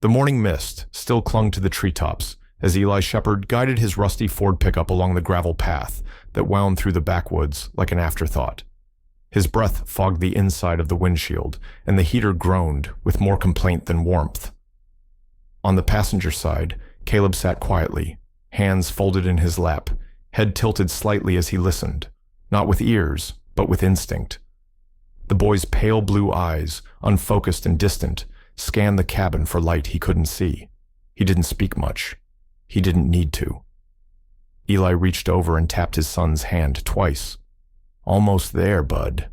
The morning mist still clung to the treetops as Eli Shepherd guided his rusty Ford pickup along the gravel path that wound through the backwoods like an afterthought. His breath fogged the inside of the windshield, and the heater groaned with more complaint than warmth. On the passenger side, Caleb sat quietly, hands folded in his lap, head tilted slightly as he listened, not with ears, but with instinct. The boy's pale blue eyes, unfocused and distant, scanned the cabin for light he couldn't see. He didn't speak much. He didn't need to. Eli reached over and tapped his son's hand twice. "Almost there, bud."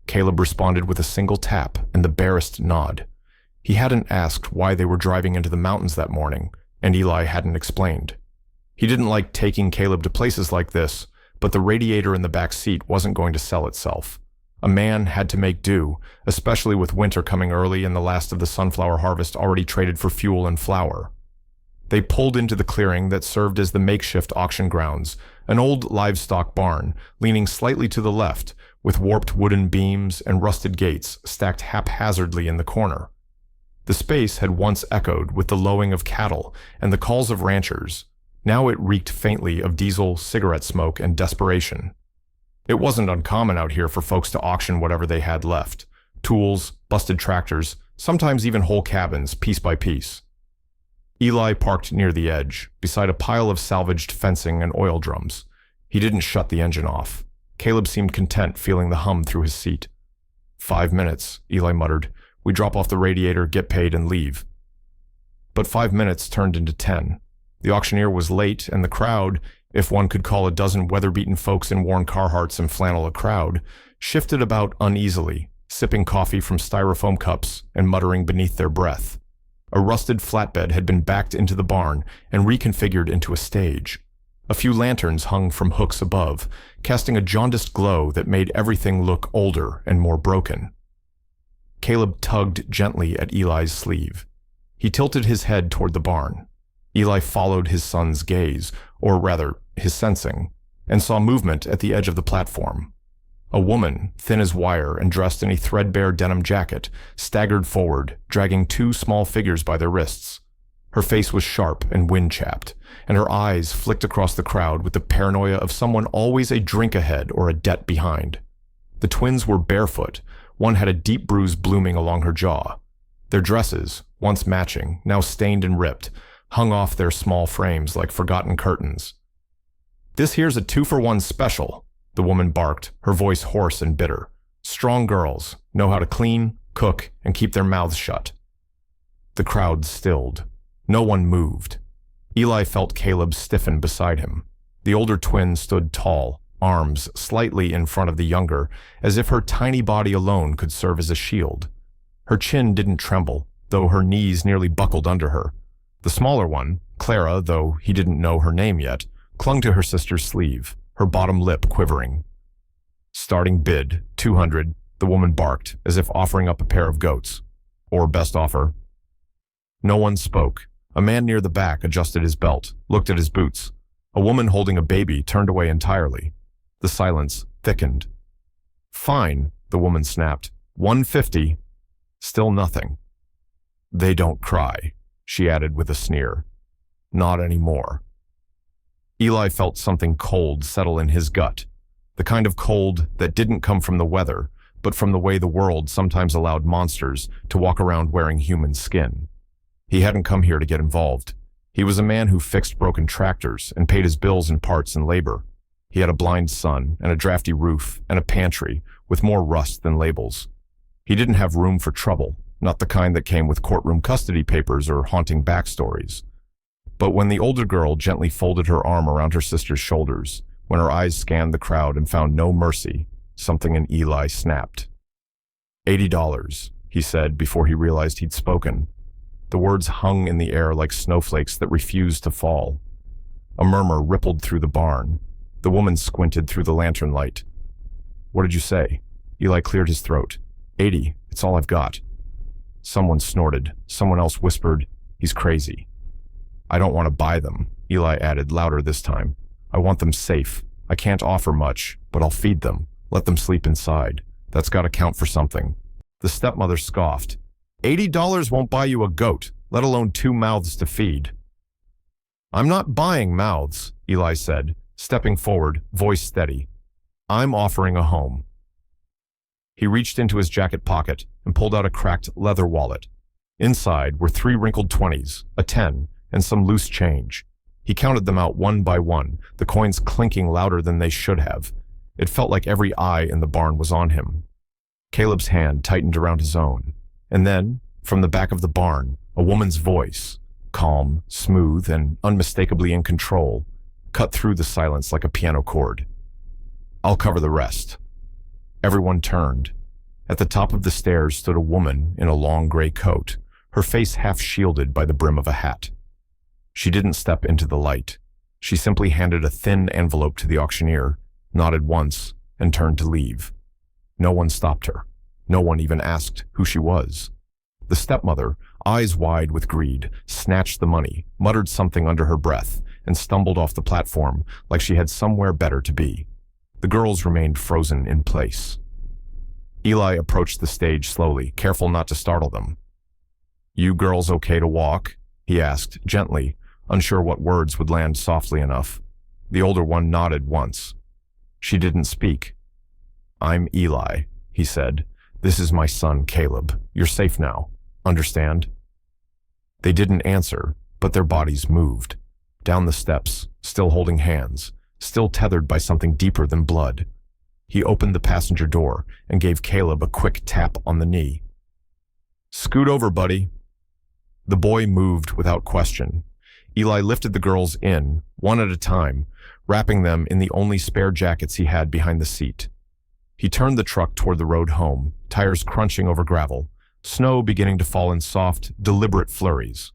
Caleb responded with a single tap and the barest nod. He hadn't asked why they were driving into the mountains that morning, and Eli hadn't explained. He didn't like taking Caleb to places like this, but the radiator in the back seat wasn't going to sell itself. A man had to make do, especially with winter coming early and the last of the sunflower harvest already traded for fuel and flour. They pulled into the clearing that served as the makeshift auction grounds, an old livestock barn leaning slightly to the left, with warped wooden beams and rusted gates stacked haphazardly in the corner. The space had once echoed with the lowing of cattle and the calls of ranchers. Now it reeked faintly of diesel, cigarette smoke, and desperation. It wasn't uncommon out here for folks to auction whatever they had left: tools, busted tractors, sometimes even whole cabins, piece by piece. Eli parked near the edge, beside a pile of salvaged fencing and oil drums. He didn't shut the engine off. Caleb seemed content feeling the hum through his seat. 5 minutes, Eli muttered. "We drop off the radiator, get paid, and leave." But 5 minutes turned into 10. The auctioneer was late, and the crowd, if one could call a dozen weather-beaten folks in worn Carhartts and flannel a crowd, shifted about uneasily, sipping coffee from styrofoam cups and muttering beneath their breath. A rusted flatbed had been backed into the barn and reconfigured into a stage. A few lanterns hung from hooks above, casting a jaundiced glow that made everything look older and more broken. Caleb tugged gently at Eli's sleeve. He tilted his head toward the barn. Eli followed his son's gaze, or rather, his sensing, and saw movement at the edge of the platform. A woman, thin as wire and dressed in a threadbare denim jacket, staggered forward, dragging 2 small figures by their wrists. Her face was sharp and wind-chapped, and her eyes flicked across the crowd with the paranoia of someone always a drink ahead or a debt behind. The twins were barefoot. One had a deep bruise blooming along her jaw. Their dresses, once matching, now stained and ripped, hung off their small frames like forgotten curtains. "This here's a 2-for-1 special," the woman barked, her voice hoarse and bitter. "Strong girls, know how to clean, cook, and keep their mouths shut." The crowd stilled. No one moved. Eli felt Caleb stiffen beside him. The older twin stood tall, arms slightly in front of the younger, as if her tiny body alone could serve as a shield. Her chin didn't tremble, though her knees nearly buckled under her. The smaller one, Clara, though he didn't know her name yet, clung to her sister's sleeve, her bottom lip quivering. "Starting bid, 200, the woman barked, as if offering up a pair of goats. "Or best offer." No one spoke. A man near the back adjusted his belt, looked at his boots. A woman holding a baby turned away entirely. The silence thickened. "Fine," the woman snapped. 150. Still nothing. "They don't cry," she added with a sneer. "Not anymore." Eli felt something cold settle in his gut, the kind of cold that didn't come from the weather, but from the way the world sometimes allowed monsters to walk around wearing human skin. He hadn't come here to get involved. He was a man who fixed broken tractors and paid his bills in parts and labor. He had a blind son and a drafty roof and a pantry with more rust than labels. He didn't have room for trouble, not the kind that came with courtroom custody papers or haunting backstories. But when the older girl gently folded her arm around her sister's shoulders, when her eyes scanned the crowd and found no mercy, something in Eli snapped. $80, he said before he realized he'd spoken. The words hung in the air like snowflakes that refused to fall. A murmur rippled through the barn. The woman squinted through the lantern light. "What did you say?" Eli cleared his throat. 80, it's all I've got." Someone snorted. Someone else whispered, "He's crazy." "I don't want to buy them," Eli added, louder this time. "I want them safe. I can't offer much, but I'll feed them. Let them sleep inside. That's got to count for something." The stepmother scoffed. $80 won't buy you a goat. let alone 2 mouths to feed. I'm not buying mouths, Eli said, stepping forward, voice steady. I'm offering a home. He reached into his jacket pocket and pulled out a cracked leather wallet. Inside were 3 wrinkled 20s, a 10, and some loose change. He counted them out one by one, the coins clinking louder than they should have. It felt like every eye in the barn was on him. Caleb's hand tightened around his own. And then, from the back of the barn, a woman's voice, calm, smooth, and unmistakably in control, cut through the silence like a piano chord. I'll cover the rest. Everyone turned. At the top of the stairs stood a woman in a long gray coat, her face half shielded by the brim of a hat. She didn't step into the light. She simply handed a thin envelope to the auctioneer, nodded once, and turned to leave. No one stopped her. No one even asked who she was. The stepmother, eyes wide with greed, snatched the money, muttered something under her breath, and stumbled off the platform like she had somewhere better to be. The girls remained frozen in place. Eli approached the stage slowly, careful not to startle them. You girls okay to walk? He asked, gently, unsure what words would land softly enough. The older one nodded once. She didn't speak. I'm Eli, he said. This is my son, Caleb. You're safe now. Understand? They didn't answer, but their bodies moved. Down the steps, still holding hands, still tethered by something deeper than blood. He opened the passenger door and gave Caleb a quick tap on the knee. Scoot over, buddy. The boy moved without question. Eli lifted the girls in, one at a time, wrapping them in the only spare jackets he had behind the seat. He turned the truck toward the road home, tires crunching over gravel, snow beginning to fall in soft, deliberate flurries.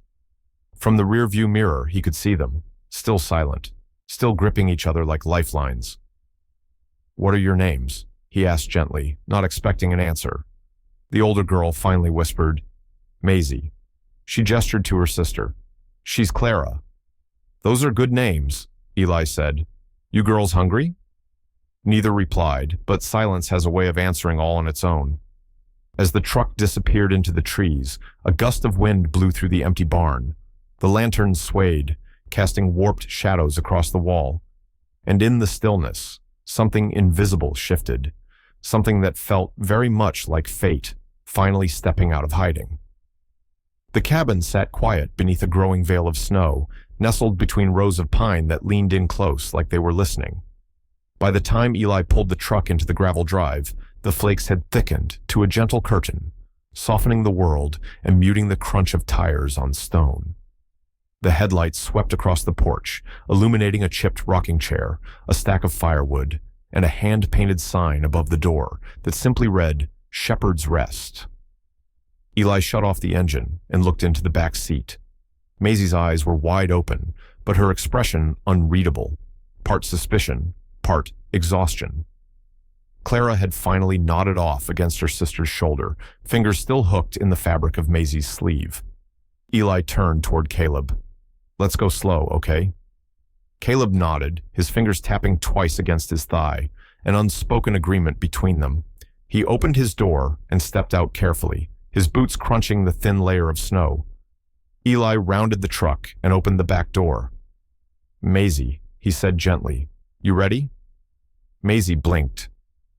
From the rearview mirror, he could see them, still silent, still gripping each other like lifelines. What are your names? He asked gently, not expecting an answer. The older girl finally whispered, Maisie. She gestured to her sister. She's Clara. Those are good names, Eli said. You girls hungry? Neither replied, but silence has a way of answering all on its own. As the truck disappeared into the trees, a gust of wind blew through the empty barn. The lanterns swayed, casting warped shadows across the wall. And in the stillness, something invisible shifted, something that felt very much like fate, finally stepping out of hiding. The cabin sat quiet beneath a growing veil of snow, nestled between rows of pine that leaned in close like they were listening. By the time Eli pulled the truck into the gravel drive, the flakes had thickened to a gentle curtain, softening the world and muting the crunch of tires on stone. The headlights swept across the porch, illuminating a chipped rocking chair, a stack of firewood, and a hand-painted sign above the door that simply read, Shepherd's Rest. Eli shut off the engine and looked into the back seat. Maisie's eyes were wide open, but her expression unreadable, part suspicion, part exhaustion. Clara had finally nodded off against her sister's shoulder, fingers still hooked in the fabric of Maisie's sleeve. Eli turned toward Caleb. Let's go slow, okay? Caleb nodded, his fingers tapping twice against his thigh, an unspoken agreement between them. He opened his door and stepped out carefully, his boots crunching the thin layer of snow. Eli rounded the truck and opened the back door. Maisie, he said gently, you ready? Maisie blinked.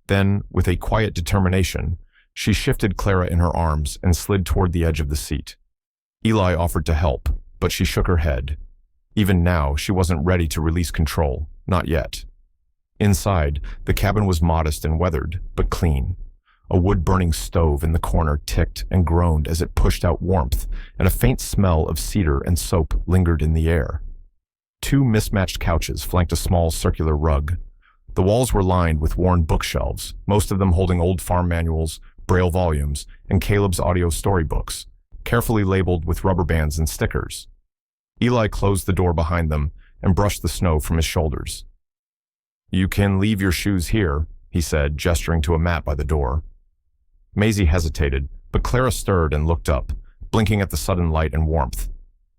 Then, with a quiet determination, she shifted Clara in her arms and slid toward the edge of the seat. Eli offered to help, but she shook her head. Even now, she wasn't ready to release control, not yet. Inside, the cabin was modest and weathered, but clean. A wood-burning stove in the corner ticked and groaned as it pushed out warmth, and a faint smell of cedar and soap lingered in the air. 2 mismatched couches flanked a small circular rug. The walls were lined with worn bookshelves, most of them holding old farm manuals, Braille volumes, and Caleb's audio storybooks, carefully labeled with rubber bands and stickers. Eli closed the door behind them and brushed the snow from his shoulders. You can leave your shoes here, he said, gesturing to a mat by the door. Maisie hesitated, but Clara stirred and looked up, blinking at the sudden light and warmth.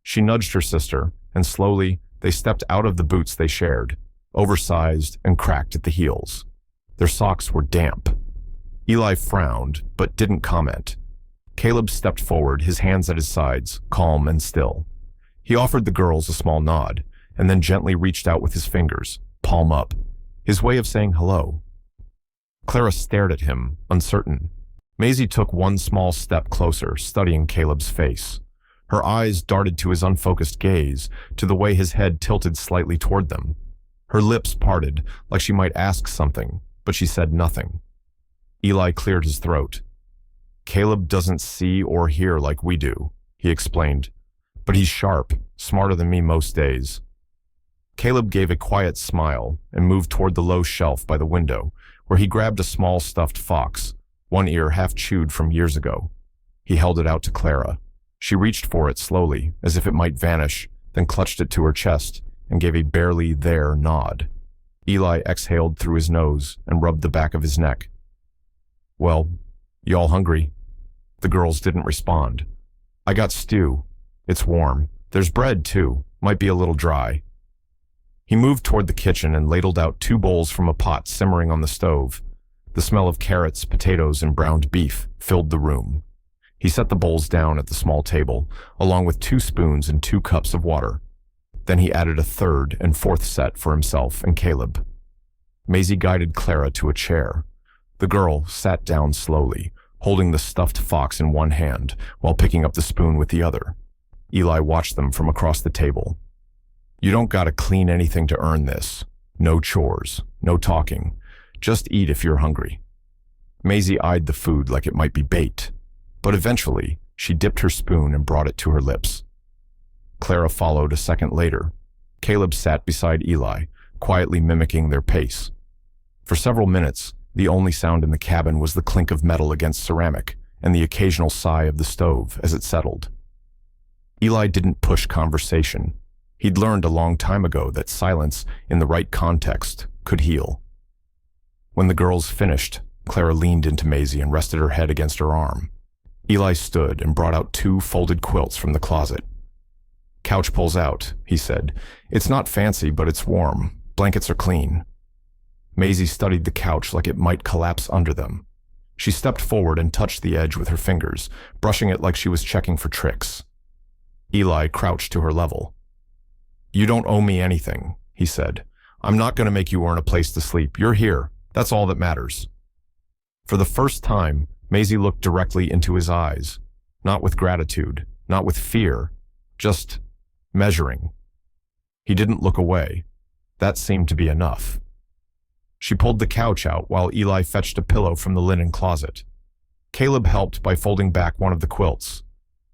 She nudged her sister, and slowly they stepped out of the boots they shared, oversized and cracked at the heels. Their socks were damp. Eli frowned, but didn't comment. Caleb stepped forward, his hands at his sides, calm and still. He offered the girls a small nod, and then gently reached out with his fingers, palm up, his way of saying hello. Clara stared at him, uncertain. Maisie took one small step closer, studying Caleb's face. Her eyes darted to his unfocused gaze, to the way his head tilted slightly toward them. Her lips parted, like she might ask something, but she said nothing. Eli cleared his throat. Caleb doesn't see or hear like we do, he explained. But he's sharp, smarter than me most days. Caleb gave a quiet smile and moved toward the low shelf by the window, where he grabbed a small stuffed fox, one ear half chewed from years ago. He held it out to Clara. She reached for it slowly, as if it might vanish, then clutched it to her chest and gave a barely there nod. Eli exhaled through his nose and rubbed the back of his neck. Well, y'all hungry? The girls didn't respond. I got stew. It's warm. There's bread, too. Might be a little dry. He moved toward the kitchen and ladled out 2 bowls from a pot simmering on the stove. The smell of carrots, potatoes, and browned beef filled the room. He set the bowls down at the small table, along with 2 spoons and 2 cups of water. Then he added a 3rd and 4th set for himself and Caleb. Maisie guided Clara to a chair. The girl sat down slowly, holding the stuffed fox in one hand while picking up the spoon with the other. Eli watched them from across the table. You don't gotta clean anything to earn this. No chores, no talking. Just eat if you're hungry. Maisie eyed the food like it might be bait, but eventually she dipped her spoon and brought it to her lips. Clara followed a second later. Caleb sat beside Eli, quietly mimicking their pace. For several minutes, the only sound in the cabin was the clink of metal against ceramic and the occasional sigh of the stove as it settled. Eli didn't push conversation. He'd learned a long time ago that silence, in the right context, could heal. When the girls finished, Clara leaned into Maisie and rested her head against her arm. Eli stood and brought out 2 folded quilts from the closet. Couch pulls out, he said. It's not fancy, but it's warm. Blankets are clean. Maisie studied the couch like it might collapse under them. She stepped forward and touched the edge with her fingers, brushing it like she was checking for tricks. Eli crouched to her level. You don't owe me anything, he said. I'm not going to make you earn a place to sleep. You're here. That's all that matters. For the first time, Maisie looked directly into his eyes, not with gratitude, not with fear, just measuring. He didn't look away. That seemed to be enough. She pulled the couch out while Eli fetched a pillow from the linen closet. Caleb helped by folding back one of the quilts.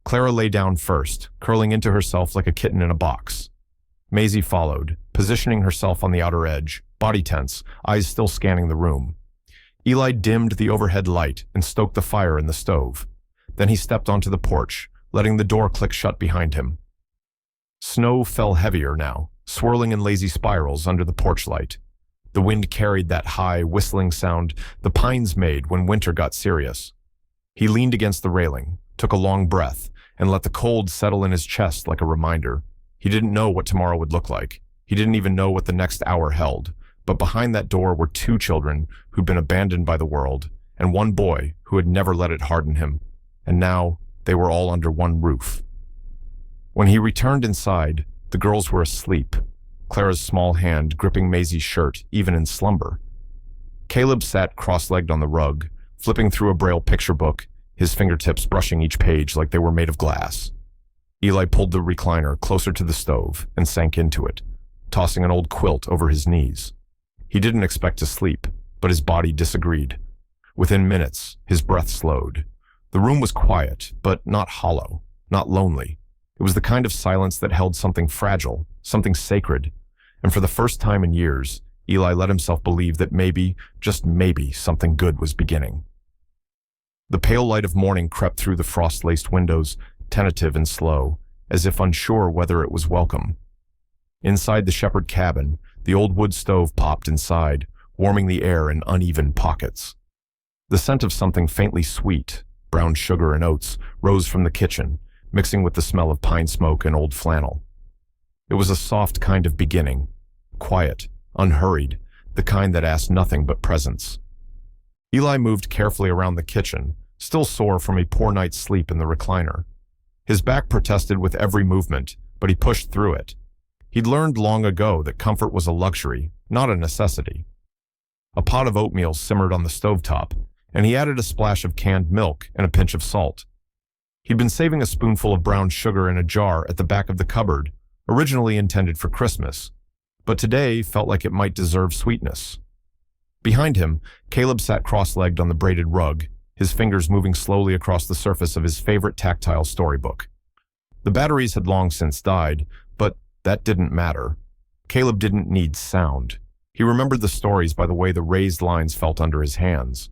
Clara lay down first, curling into herself like a kitten in a box. Maisie followed, positioning herself on the outer edge, body tense, eyes still scanning the room. Eli dimmed the overhead light and stoked the fire in the stove. Then he stepped onto the porch, letting the door click shut behind him. Snow fell heavier now, swirling in lazy spirals under the porch light. The wind carried that high, whistling sound the pines made when winter got serious. He leaned against the railing, took a long breath, and let the cold settle in his chest like a reminder. He didn't know what tomorrow would look like. He didn't even know what the next hour held. But behind that door were 2 children who'd been abandoned by the world, and 1 boy who had never let it harden him. And now they were all under one roof. When he returned inside, the girls were asleep, Clara's small hand gripping Maisie's shirt, even in slumber. Caleb sat cross-legged on the rug, flipping through a Braille picture book, his fingertips brushing each page like they were made of glass. Eli pulled the recliner closer to the stove and sank into it, tossing an old quilt over his knees. He didn't expect to sleep, but his body disagreed. Within minutes, his breath slowed. The room was quiet, but not hollow, not lonely. It was the kind of silence that held something fragile, something sacred. And for the first time in years, Eli let himself believe that maybe, just maybe, something good was beginning. The pale light of morning crept through the frost-laced windows, tentative and slow, as if unsure whether it was welcome. Inside the shepherd cabin, the old wood stove popped inside, warming the air in uneven pockets. The scent of something faintly sweet, brown sugar and oats, rose from the kitchen, mixing with the smell of pine smoke and old flannel. It was a soft kind of beginning, quiet, unhurried, the kind that asked nothing but presence. Eli moved carefully around the kitchen, still sore from a poor night's sleep in the recliner. His back protested with every movement, but he pushed through it. He'd learned long ago that comfort was a luxury, not a necessity. A pot of oatmeal simmered on the stovetop, and he added a splash of canned milk and a pinch of salt. He'd been saving a spoonful of brown sugar in a jar at the back of the cupboard, originally intended for Christmas, but today felt like it might deserve sweetness. Behind him, Caleb sat cross-legged on the braided rug, his fingers moving slowly across the surface of his favorite tactile storybook. The batteries had long since died, but that didn't matter. Caleb didn't need sound. He remembered the stories by the way the raised lines felt under his hands.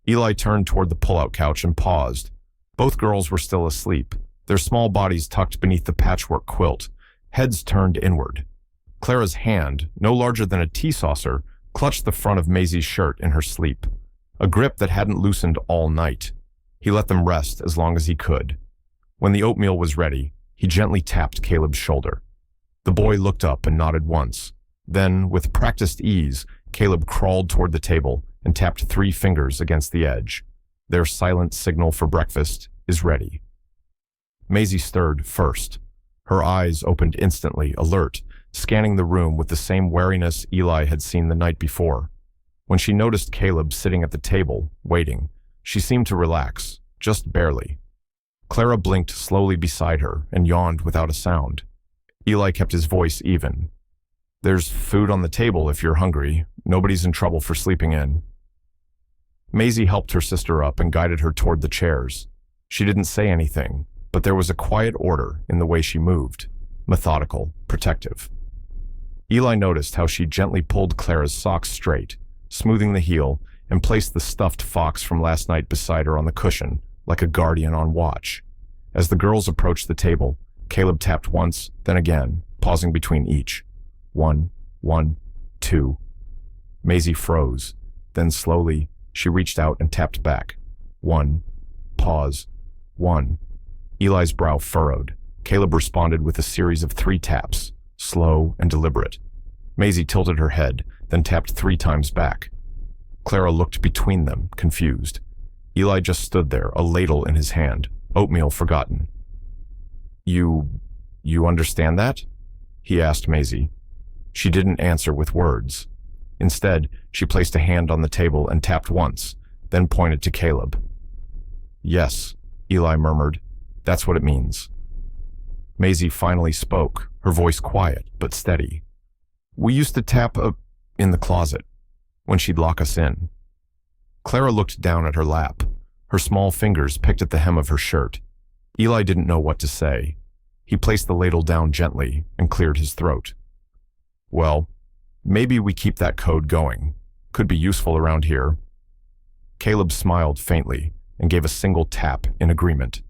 Eli turned toward the pull-out couch and paused. Both girls were still asleep, their small bodies tucked beneath the patchwork quilt, heads turned inward. Clara's hand, no larger than a tea saucer, clutched the front of Maisie's shirt in her sleep, a grip that hadn't loosened all night. He let them rest as long as he could. When the oatmeal was ready, he gently tapped Caleb's shoulder. The boy looked up and nodded once. Then, with practiced ease, Caleb crawled toward the table and tapped 3 fingers against the edge. Their silent signal for breakfast is ready. Maisie stirred first. Her eyes opened instantly, alert, scanning the room with the same wariness Eli had seen the night before. When she noticed Caleb sitting at the table, waiting, she seemed to relax, just barely. Clara blinked slowly beside her and yawned without a sound. Eli kept his voice even. "There's food on the table if you're hungry. Nobody's in trouble for sleeping in." Maisie helped her sister up and guided her toward the chairs. She didn't say anything, but there was a quiet order in the way she moved, methodical, protective. Eli noticed how she gently pulled Clara's socks straight, smoothing the heel, and placed the stuffed fox from last night beside her on the cushion, like a guardian on watch. As the girls approached the table, Caleb tapped once, then again, pausing between each. 1, 1, 2. Maisie froze. Then slowly, she reached out and tapped back. 1. Pause. 1. Eli's brow furrowed. Caleb responded with a series of 3 taps, slow and deliberate. Maisie tilted her head, then tapped 3 times back. Clara looked between them, confused. Eli just stood there, a ladle in his hand, oatmeal forgotten. You understand that?" he asked Maisie. She didn't answer with words. Instead, she placed a hand on the table and tapped once, then pointed to Caleb. "Yes," Eli murmured. "That's what it means." Maisie finally spoke, her voice quiet but steady. "We used to tap in the closet, when she'd lock us in." Clara looked down at her lap. Her small fingers picked at the hem of her shirt. Eli didn't know what to say. He placed the ladle down gently and cleared his throat. "Well, maybe we keep that code going. Could be useful around here." Caleb smiled faintly and gave a single tap in agreement.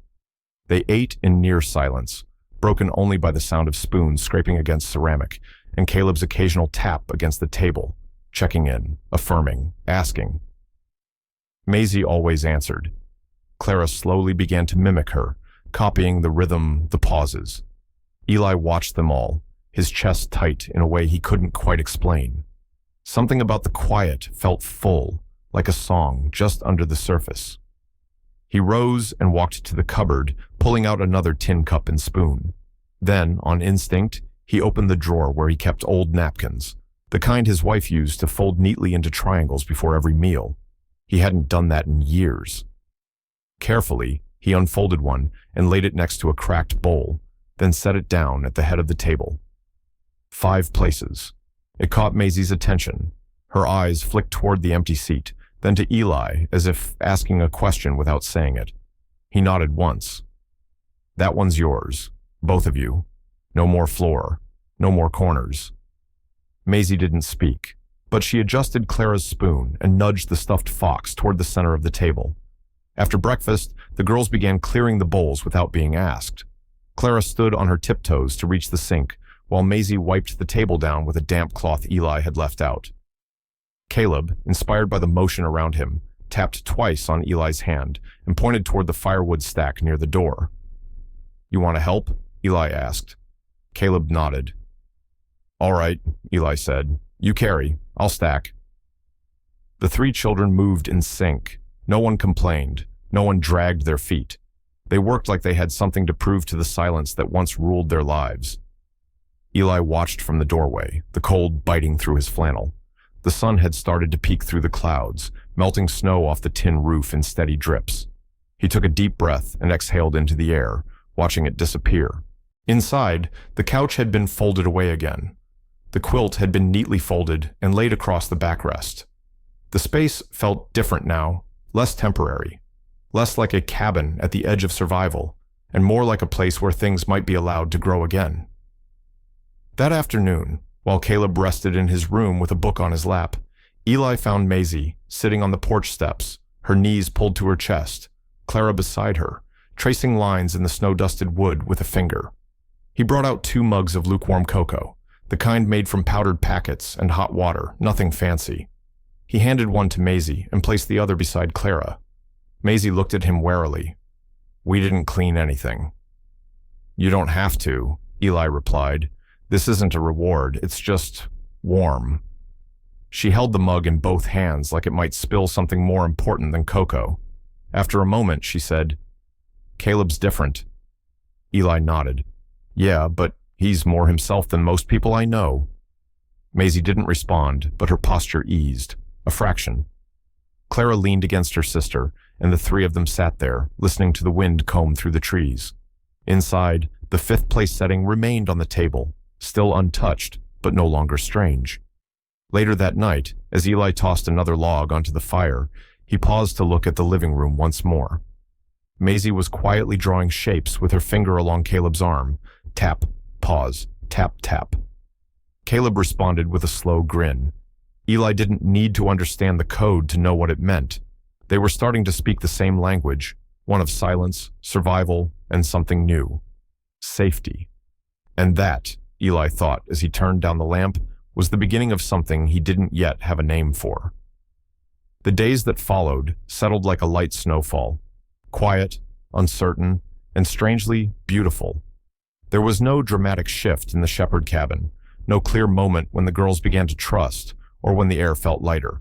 They ate in near silence, broken only by the sound of spoons scraping against ceramic and Caleb's occasional tap against the table, checking in, affirming, asking. Maisie always answered. Clara slowly began to mimic her, copying the rhythm, the pauses. Eli watched them all, his chest tight in a way he couldn't quite explain. Something about the quiet felt full, like a song just under the surface. He rose and walked to the cupboard, pulling out another tin cup and spoon. Then, on instinct, he opened the drawer where he kept old napkins, the kind his wife used to fold neatly into triangles before every meal. He hadn't done that in years. Carefully, he unfolded one and laid it next to a cracked bowl, then set it down at the head of the table. 5 places. It caught Maisie's attention. Her eyes flicked toward the empty seat, then to Eli, as if asking a question without saying it. He nodded once. "That one's yours, both of you. No more floor, no more corners." Maisie didn't speak, but she adjusted Clara's spoon and nudged the stuffed fox toward the center of the table. After breakfast, the girls began clearing the bowls without being asked. Clara stood on her tiptoes to reach the sink, while Maisie wiped the table down with a damp cloth Eli had left out. Caleb, inspired by the motion around him, tapped twice on Eli's hand and pointed toward the firewood stack near the door. "You want to help?" Eli asked. Caleb nodded. "All right," Eli said. "You carry. I'll stack." The 3 children moved in sync. No one complained. No one dragged their feet. They worked like they had something to prove to the silence that once ruled their lives. Eli watched from the doorway, the cold biting through his flannel. The sun had started to peek through the clouds, melting snow off the tin roof in steady drips. He took a deep breath and exhaled into the air, watching it disappear. Inside, the couch had been folded away again. The quilt had been neatly folded and laid across the backrest. The space felt different now, less temporary, less like a cabin at the edge of survival, and more like a place where things might be allowed to grow again. That afternoon, while Caleb rested in his room with a book on his lap, Eli found Maisie sitting on the porch steps, her knees pulled to her chest, Clara beside her, tracing lines in the snow-dusted wood with a finger. He brought out 2 mugs of lukewarm cocoa, the kind made from powdered packets and hot water, nothing fancy. He handed one to Maisie and placed the other beside Clara. Maisie looked at him warily. "We didn't clean anything." "You don't have to," Eli replied. "This isn't a reward, it's just warm." She held the mug in both hands like it might spill something more important than cocoa. After a moment, she said, "Caleb's different." Eli nodded. "Yeah, but he's more himself than most people I know." Maisie didn't respond, but her posture eased, a fraction. Clara leaned against her sister, and the 3 of them sat there, listening to the wind comb through the trees. Inside, the 5th place setting remained on the table, still untouched, but no longer strange. Later that night, as Eli tossed another log onto the fire, he paused to look at the living room once more. Maisie was quietly drawing shapes with her finger along Caleb's arm. Tap, pause, tap, tap. Caleb responded with a slow grin. Eli didn't need to understand the code to know what it meant. They were starting to speak the same language, one of silence, survival, and something new. Safety. And that, Eli thought as he turned down the lamp, was the beginning of something he didn't yet have a name for. The days that followed settled like a light snowfall, quiet, uncertain, and strangely beautiful. There was no dramatic shift in the shepherd cabin, no clear moment when the girls began to trust or when the air felt lighter.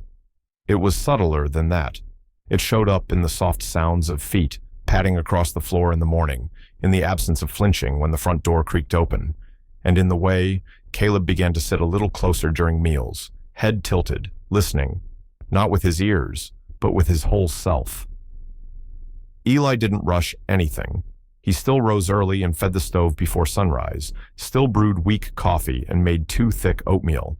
It was subtler than that. It showed up in the soft sounds of feet padding across the floor in the morning, in the absence of flinching when the front door creaked open, and in the way Caleb began to sit a little closer during meals, head tilted, listening, not with his ears, but with his whole self. Eli didn't rush anything. He still rose early and fed the stove before sunrise, still brewed weak coffee and made 2 thick oatmeal.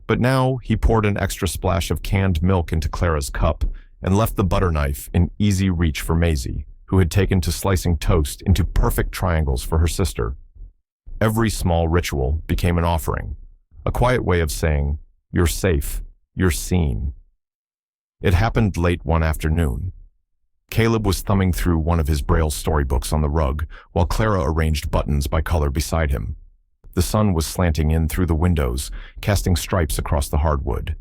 But now he poured an extra splash of canned milk into Clara's cup and left the butter knife in easy reach for Maisie, who had taken to slicing toast into perfect triangles for her sister. Every small ritual became an offering, a quiet way of saying, "You're safe, you're seen." It happened late one afternoon. Caleb was thumbing through one of his Braille storybooks on the rug, while Clara arranged buttons by color beside him. The sun was slanting in through the windows, casting stripes across the hardwood.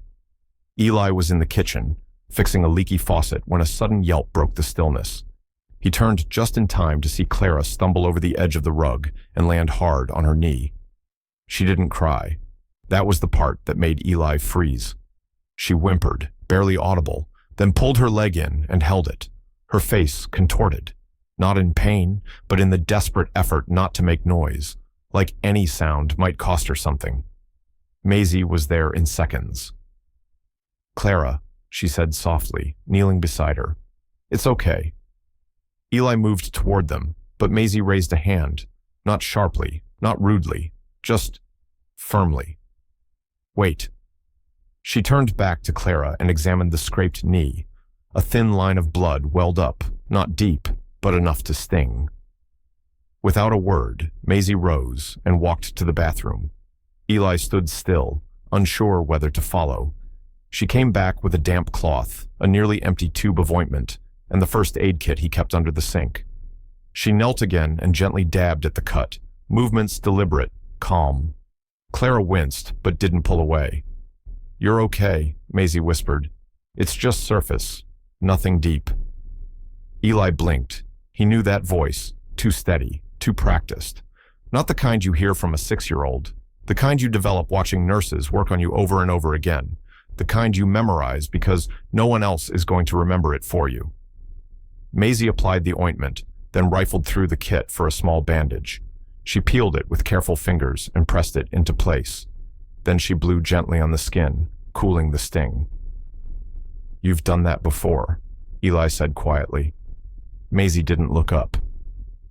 Eli was in the kitchen, fixing a leaky faucet when a sudden yelp broke the stillness. He turned just in time to see Clara stumble over the edge of the rug and land hard on her knee. She didn't cry. That was the part that made Eli freeze. She whimpered, barely audible, then pulled her leg in and held it, her face contorted, not in pain, but in the desperate effort not to make noise, like any sound might cost her something. Maisie was there in seconds. "Clara," she said softly, kneeling beside her. "It's okay." Eli moved toward them, but Maisie raised a hand, not sharply, not rudely, just firmly. "Wait." She turned back to Clara and examined the scraped knee. A thin line of blood welled up, not deep, but enough to sting. Without a word, Maisie rose and walked to the bathroom. Eli stood still, unsure whether to follow. She came back with a damp cloth, a nearly empty tube of ointment, and the first aid kit he kept under the sink. She knelt again and gently dabbed at the cut, movements deliberate, calm. Clara winced, but didn't pull away. "You're okay," Maisie whispered. "It's just surface, nothing deep." Eli blinked. He knew that voice, too steady, too practiced. Not the kind you hear from a 6-year-old, the kind you develop watching nurses work on you over and over again, the kind you memorize because no one else is going to remember it for you. Maisie applied the ointment, then rifled through the kit for a small bandage. She peeled it with careful fingers and pressed it into place. Then she blew gently on the skin, cooling the sting. "You've done that before," Eli said quietly. Maisie didn't look up.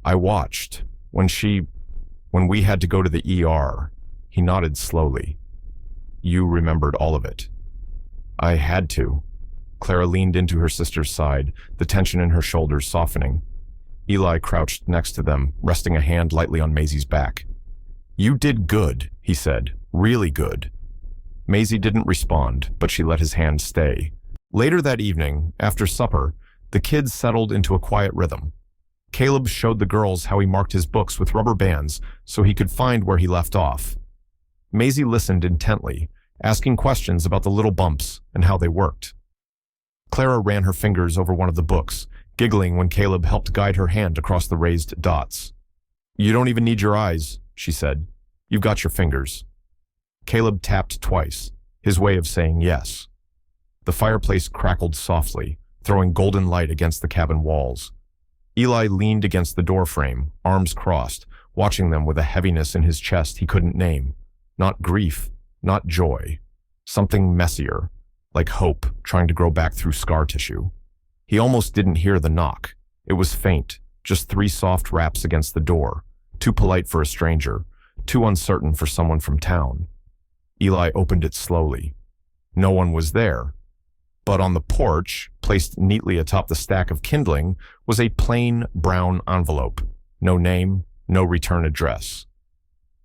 "I watched. When we had to go to the ER," he nodded slowly. "You remembered all of it." "I had to." Clara leaned into her sister's side, the tension in her shoulders softening. Eli crouched next to them, resting a hand lightly on Maisie's back. "You did good," he said. "Really good." Maisie didn't respond, but she let his hand stay. Later that evening, after supper, the kids settled into a quiet rhythm. Caleb showed the girls how he marked his books with rubber bands so he could find where he left off. Maisie listened intently, asking questions about the little bumps and how they worked. Clara ran her fingers over one of the books, giggling when Caleb helped guide her hand across the raised dots. "You don't even need your eyes," she said. "You've got your fingers." Caleb tapped twice, his way of saying yes. The fireplace crackled softly, throwing golden light against the cabin walls. Eli leaned against the doorframe, arms crossed, watching them with a heaviness in his chest he couldn't name. Not grief, not joy. Something messier, like hope trying to grow back through scar tissue. He almost didn't hear the knock. It was faint, just 3 soft raps against the door, too polite for a stranger, too uncertain for someone from town. Eli opened it slowly. No one was there. But on the porch, placed neatly atop the stack of kindling, was a plain brown envelope. No name, no return address.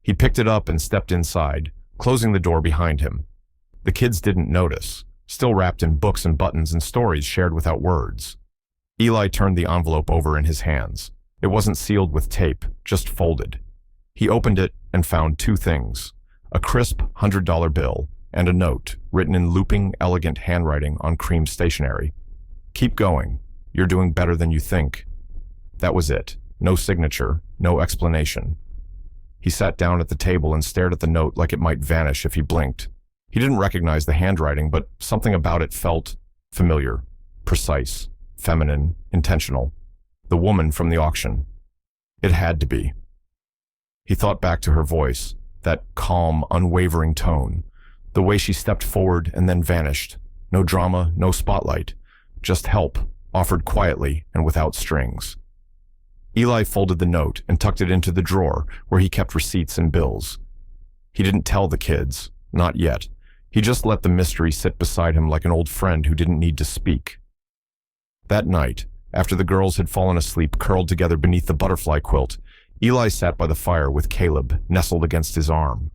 He picked it up and stepped inside, closing the door behind him. The kids didn't notice, still wrapped in books and buttons and stories shared without words. Eli turned the envelope over in his hands. It wasn't sealed with tape, just folded. He opened it and found 2 things: a crisp $100 bill and a note written in looping, elegant handwriting on cream stationery. "Keep going. You're doing better than you think." That was it. No signature, no explanation. He sat down at the table and stared at the note like it might vanish if he blinked. He didn't recognize the handwriting, but something about it felt familiar, precise, feminine, intentional. The woman from the auction. It had to be. He thought back to her voice, that calm, unwavering tone, the way she stepped forward and then vanished. No drama, no spotlight, just help, offered quietly and without strings. Eli folded the note and tucked it into the drawer where he kept receipts and bills. He didn't tell the kids, not yet. He just let the mystery sit beside him like an old friend who didn't need to speak. That night, after the girls had fallen asleep curled together beneath the butterfly quilt, Eli sat by the fire with Caleb nestled against his arm.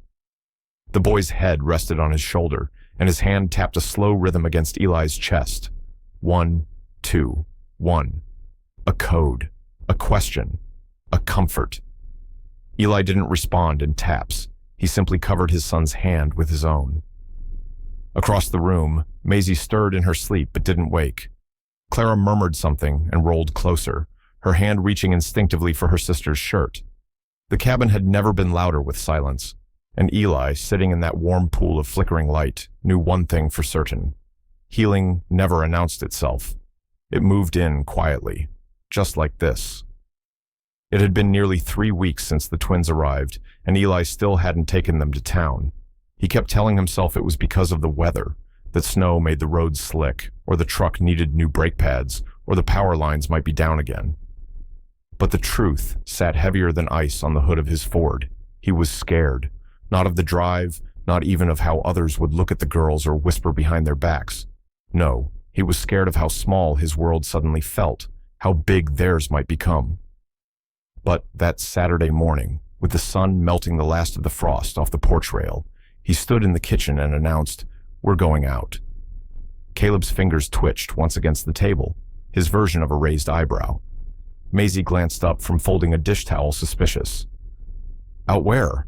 The boy's head rested on his shoulder, and his hand tapped a slow rhythm against Eli's chest. 1, 2, 1. A code, a question, a comfort. Eli didn't respond in taps. He simply covered his son's hand with his own. Across the room, Maisie stirred in her sleep but didn't wake. Clara murmured something and rolled closer, her hand reaching instinctively for her sister's shirt. The cabin had never been louder with silence, and Eli, sitting in that warm pool of flickering light, knew one thing for certain. Healing never announced itself. It moved in quietly, just like this. It had been nearly 3 weeks since the twins arrived, and Eli still hadn't taken them to town. He kept telling himself it was because of the weather, that snow made the roads slick, or the truck needed new brake pads, or the power lines might be down again. But the truth sat heavier than ice on the hood of his Ford. He was scared, not of the drive, not even of how others would look at the girls or whisper behind their backs. No, he was scared of how small his world suddenly felt, how big theirs might become. But that Saturday morning, with the sun melting the last of the frost off the porch rail, he stood in the kitchen and announced, "We're going out." Caleb's fingers twitched once against the table, his version of a raised eyebrow. Maisie glanced up from folding a dish towel, suspicious. "Out where?"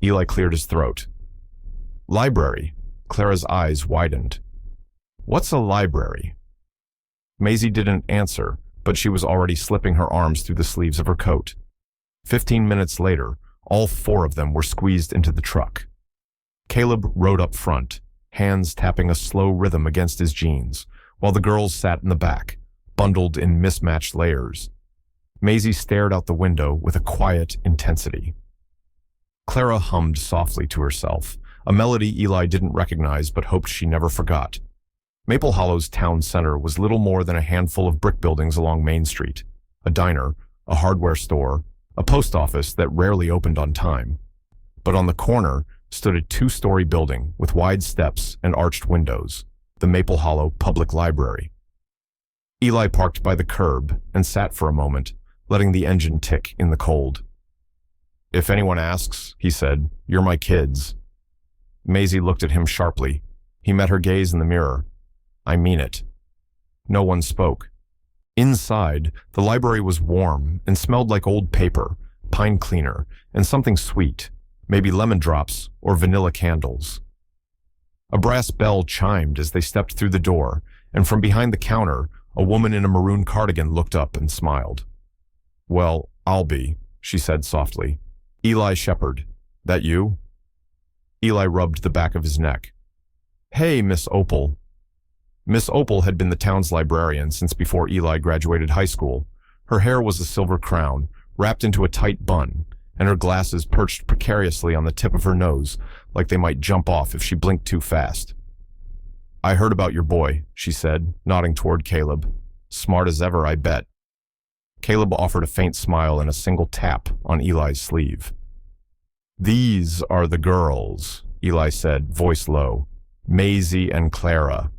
Eli cleared his throat. "Library." Clara's eyes widened. "What's a library?" Maisie didn't answer, but she was already slipping her arms through the sleeves of her coat. 15 minutes later, all 4 of them were squeezed into the truck. Caleb rode up front, hands tapping a slow rhythm against his jeans, while the girls sat in the back, bundled in mismatched layers. Maisie stared out the window with a quiet intensity. Clara hummed softly to herself, a melody Eli didn't recognize but hoped she never forgot. Maple Hollow's town center was little more than a handful of brick buildings along Main Street, a diner, a hardware store, a post office that rarely opened on time. But on the corner stood a two-story building with wide steps and arched windows, the Maple Hollow Public Library. Eli parked by the curb and sat for a moment, letting the engine tick in the cold. "If anyone asks," he said, "you're my kids." Maisie looked at him sharply. He met her gaze in the mirror. "I mean it." No one spoke. Inside, the library was warm and smelled like old paper, pine cleaner, and something sweet, maybe lemon drops or vanilla candles. A brass bell chimed as they stepped through the door, and from behind the counter, a woman in a maroon cardigan looked up and smiled. "Well, I'll be," she said softly. "Eli Shepherd. That you?" Eli rubbed the back of his neck. "Hey, Miss Opal." Miss Opal had been the town's librarian since before Eli graduated high school. Her hair was a silver crown, wrapped into a tight bun, and her glasses perched precariously on the tip of her nose, like they might jump off if she blinked too fast. "I heard about your boy," she said, nodding toward Caleb. "Smart as ever, I bet." Caleb offered a faint smile and a single tap on Eli's sleeve. "These are the girls," Eli said, voice low. "Maisie and Clara."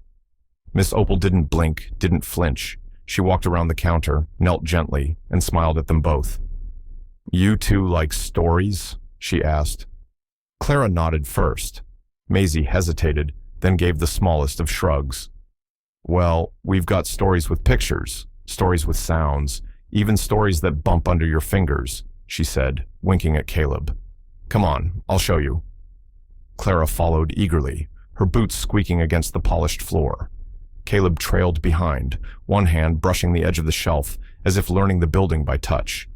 Miss Opal didn't blink, didn't flinch. She walked around the counter, knelt gently, and smiled at them both. "You two like stories?" she asked. Clara nodded first. Maisie hesitated, then gave the smallest of shrugs. "Well, we've got stories with pictures, stories with sounds, even stories that bump under your fingers," she said, winking at Caleb. "Come on, I'll show you." Clara followed eagerly, her boots squeaking against the polished floor. Caleb trailed behind, one hand brushing the edge of the shelf, as if learning the building by touch.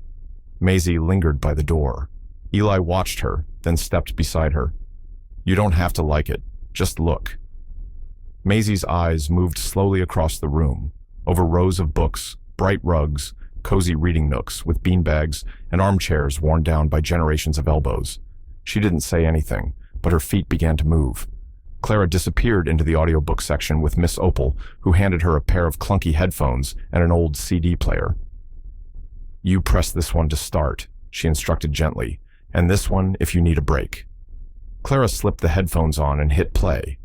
Maisie lingered by the door. Eli watched her, then stepped beside her. "You don't have to like it. Just look." Maisie's eyes moved slowly across the room, over rows of books, bright rugs, cozy reading nooks with beanbags and armchairs worn down by generations of elbows. She didn't say anything, but her feet began to move. Clara disappeared into the audiobook section with Miss Opal, who handed her a pair of clunky headphones and an old CD player. "You press this one to start," she instructed gently, "and this one if you need a break." Clara slipped the headphones on and hit play.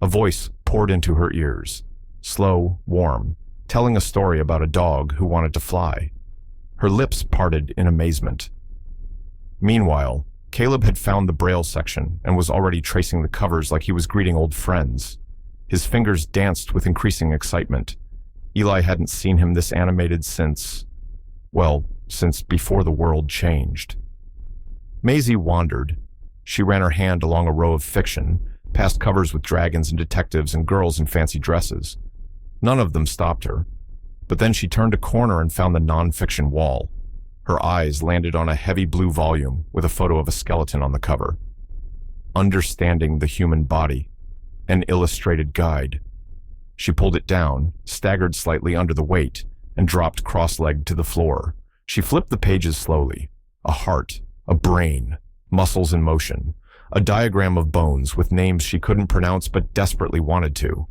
A voice poured into her ears, slow, warm, telling a story about a dog who wanted to fly. Her lips parted in amazement. Meanwhile, Caleb had found the Braille section and was already tracing the covers like he was greeting old friends. His fingers danced with increasing excitement. Eli hadn't seen him this animated since before the world changed. Maisie wandered. She ran her hand along a row of fiction, past covers with dragons and detectives and girls in fancy dresses. None of them stopped her. But then she turned a corner and found the non-fiction wall. Her eyes landed on a heavy blue volume with a photo of a skeleton on the cover. Understanding the Human Body, an illustrated guide. She pulled it down, staggered slightly under the weight, and dropped cross-legged to the floor. She flipped the pages slowly. A heart, a brain, muscles in motion, a diagram of bones with names she couldn't pronounce but desperately wanted to.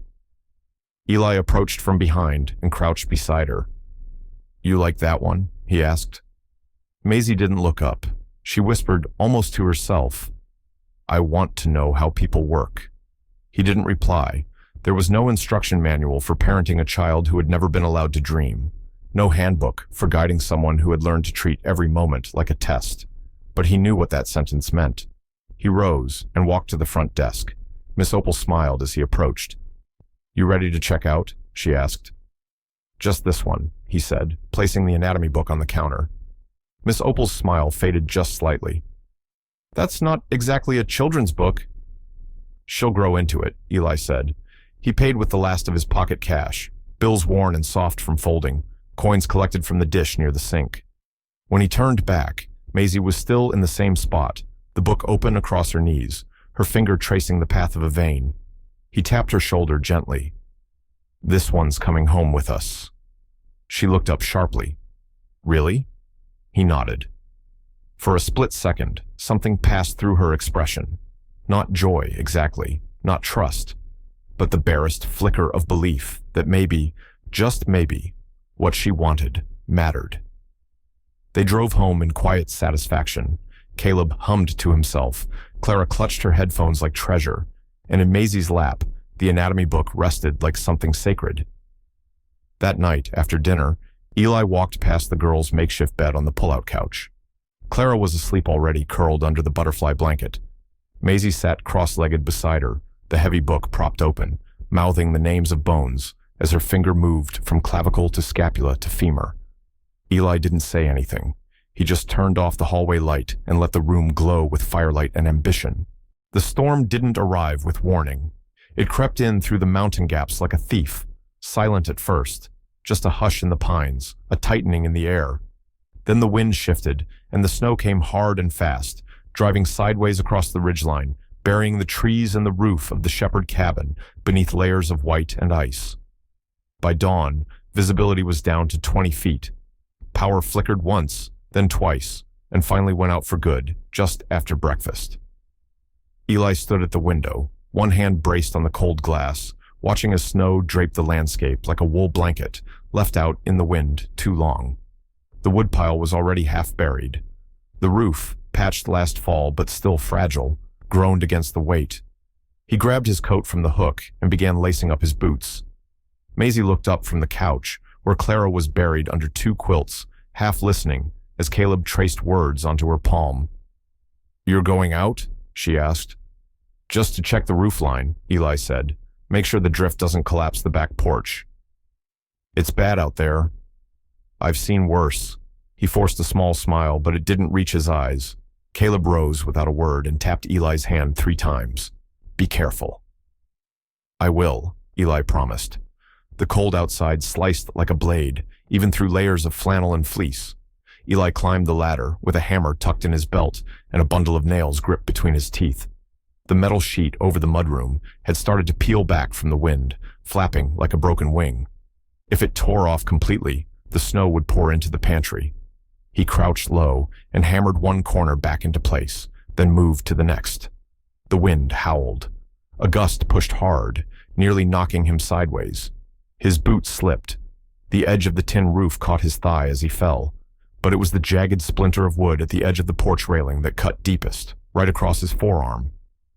Eli approached from behind and crouched beside her. "You like that one?" he asked. Maisie didn't look up. She whispered almost to herself, "I want to know how people work." He didn't reply. There was no instruction manual for parenting a child who had never been allowed to dream. No handbook for guiding someone who had learned to treat every moment like a test. But he knew what that sentence meant. He rose and walked to the front desk. Miss Opal smiled as he approached. "You ready to check out?" she asked. "Just this one," he said, placing the anatomy book on the counter. Miss Opal's smile faded just slightly. "That's not exactly a children's book." "She'll grow into it," Eli said. He paid with the last of his pocket cash, bills worn and soft from folding, coins collected from the dish near the sink. When he turned back, Maisie was still in the same spot, the book open across her knees, her finger tracing the path of a vein. He tapped her shoulder gently. "This one's coming home with us." She looked up sharply. Really? He nodded. For a split second, something passed through her expression. Not joy, exactly, not trust, but the barest flicker of belief that maybe, just maybe, what she wanted mattered. They drove home in quiet satisfaction. Caleb hummed to himself. Clara clutched her headphones like treasure, and in Maisie's lap, the anatomy book rested like something sacred. That night, after dinner, Eli walked past the girls' makeshift bed on the pull-out couch. Clara was asleep already, curled under the butterfly blanket. Maisie sat cross-legged beside her, the heavy book propped open, mouthing the names of bones as her finger moved from clavicle to scapula to femur. Eli didn't say anything. He just turned off the hallway light and let the room glow with firelight and ambition. The storm didn't arrive with warning. It crept in through the mountain gaps like a thief, silent at first, just a hush in the pines, a tightening in the air. Then the wind shifted, and the snow came hard and fast, driving sideways across the ridgeline, burying the trees and the roof of the shepherd cabin beneath layers of white and ice. By dawn, visibility was down to 20 feet. Power flickered once, then twice, and finally went out for good, just after breakfast. Eli stood at the window, one hand braced on the cold glass, watching as snow draped the landscape like a wool blanket, left out in the wind too long. The woodpile was already half buried. The roof, patched last fall but still fragile, groaned against the weight. He grabbed his coat from the hook and began lacing up his boots. Maisie looked up from the couch, where Clara was buried under two quilts, half listening, as Caleb traced words onto her palm. "You're going out?" she asked. "Just to check the roof line," Eli said. "Make sure the drift doesn't collapse the back porch." "It's bad out there." "I've seen worse." He forced a small smile, but it didn't reach his eyes. Caleb rose without a word and tapped Eli's hand 3 times. "Be careful." "I will," Eli promised. The cold outside sliced like a blade, even through layers of flannel and fleece. Eli climbed the ladder, with a hammer tucked in his belt and a bundle of nails gripped between his teeth. The metal sheet over the mudroom had started to peel back from the wind, flapping like a broken wing. If it tore off completely, the snow would pour into the pantry. He crouched low and hammered one corner back into place, then moved to the next. The wind howled. A gust pushed hard, nearly knocking him sideways. His boot slipped. The edge of the tin roof caught his thigh as he fell, but it was the jagged splinter of wood at the edge of the porch railing that cut deepest, right across his forearm.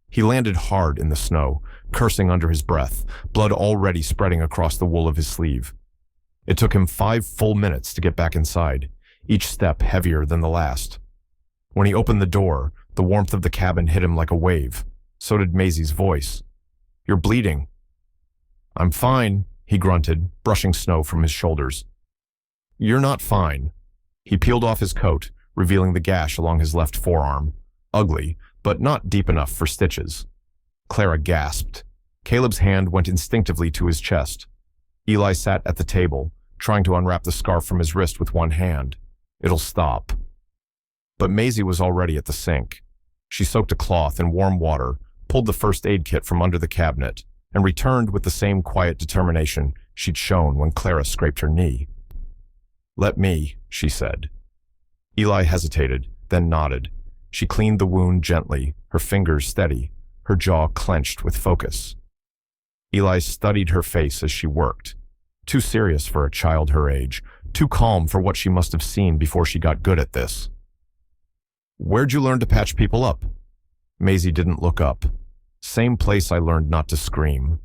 He landed hard in the snow, cursing under his breath, blood already spreading across the wool of his sleeve. It took him 5 full minutes to get back inside, each step heavier than the last. When he opened the door, the warmth of the cabin hit him like a wave. So did Maisie's voice. "You're bleeding." "I'm fine," he grunted, brushing snow from his shoulders. "You're not fine." He peeled off his coat, revealing the gash along his left forearm. Ugly, but not deep enough for stitches. Clara gasped. Caleb's hand went instinctively to his chest. Eli sat at the table, trying to unwrap the scarf from his wrist with one hand. "It'll stop." But Maisie was already at the sink. She soaked a cloth in warm water, pulled the first aid kit from under the cabinet, and returned with the same quiet determination she'd shown when Clara scraped her knee. "Let me," she said. Eli hesitated, then nodded. She cleaned the wound gently, her fingers steady, her jaw clenched with focus. Eli studied her face as she worked. Too serious for a child her age, too calm for what she must have seen before she got good at this. "Where'd you learn to patch people up?" Maisie didn't look up. "Same place I learned not to scream."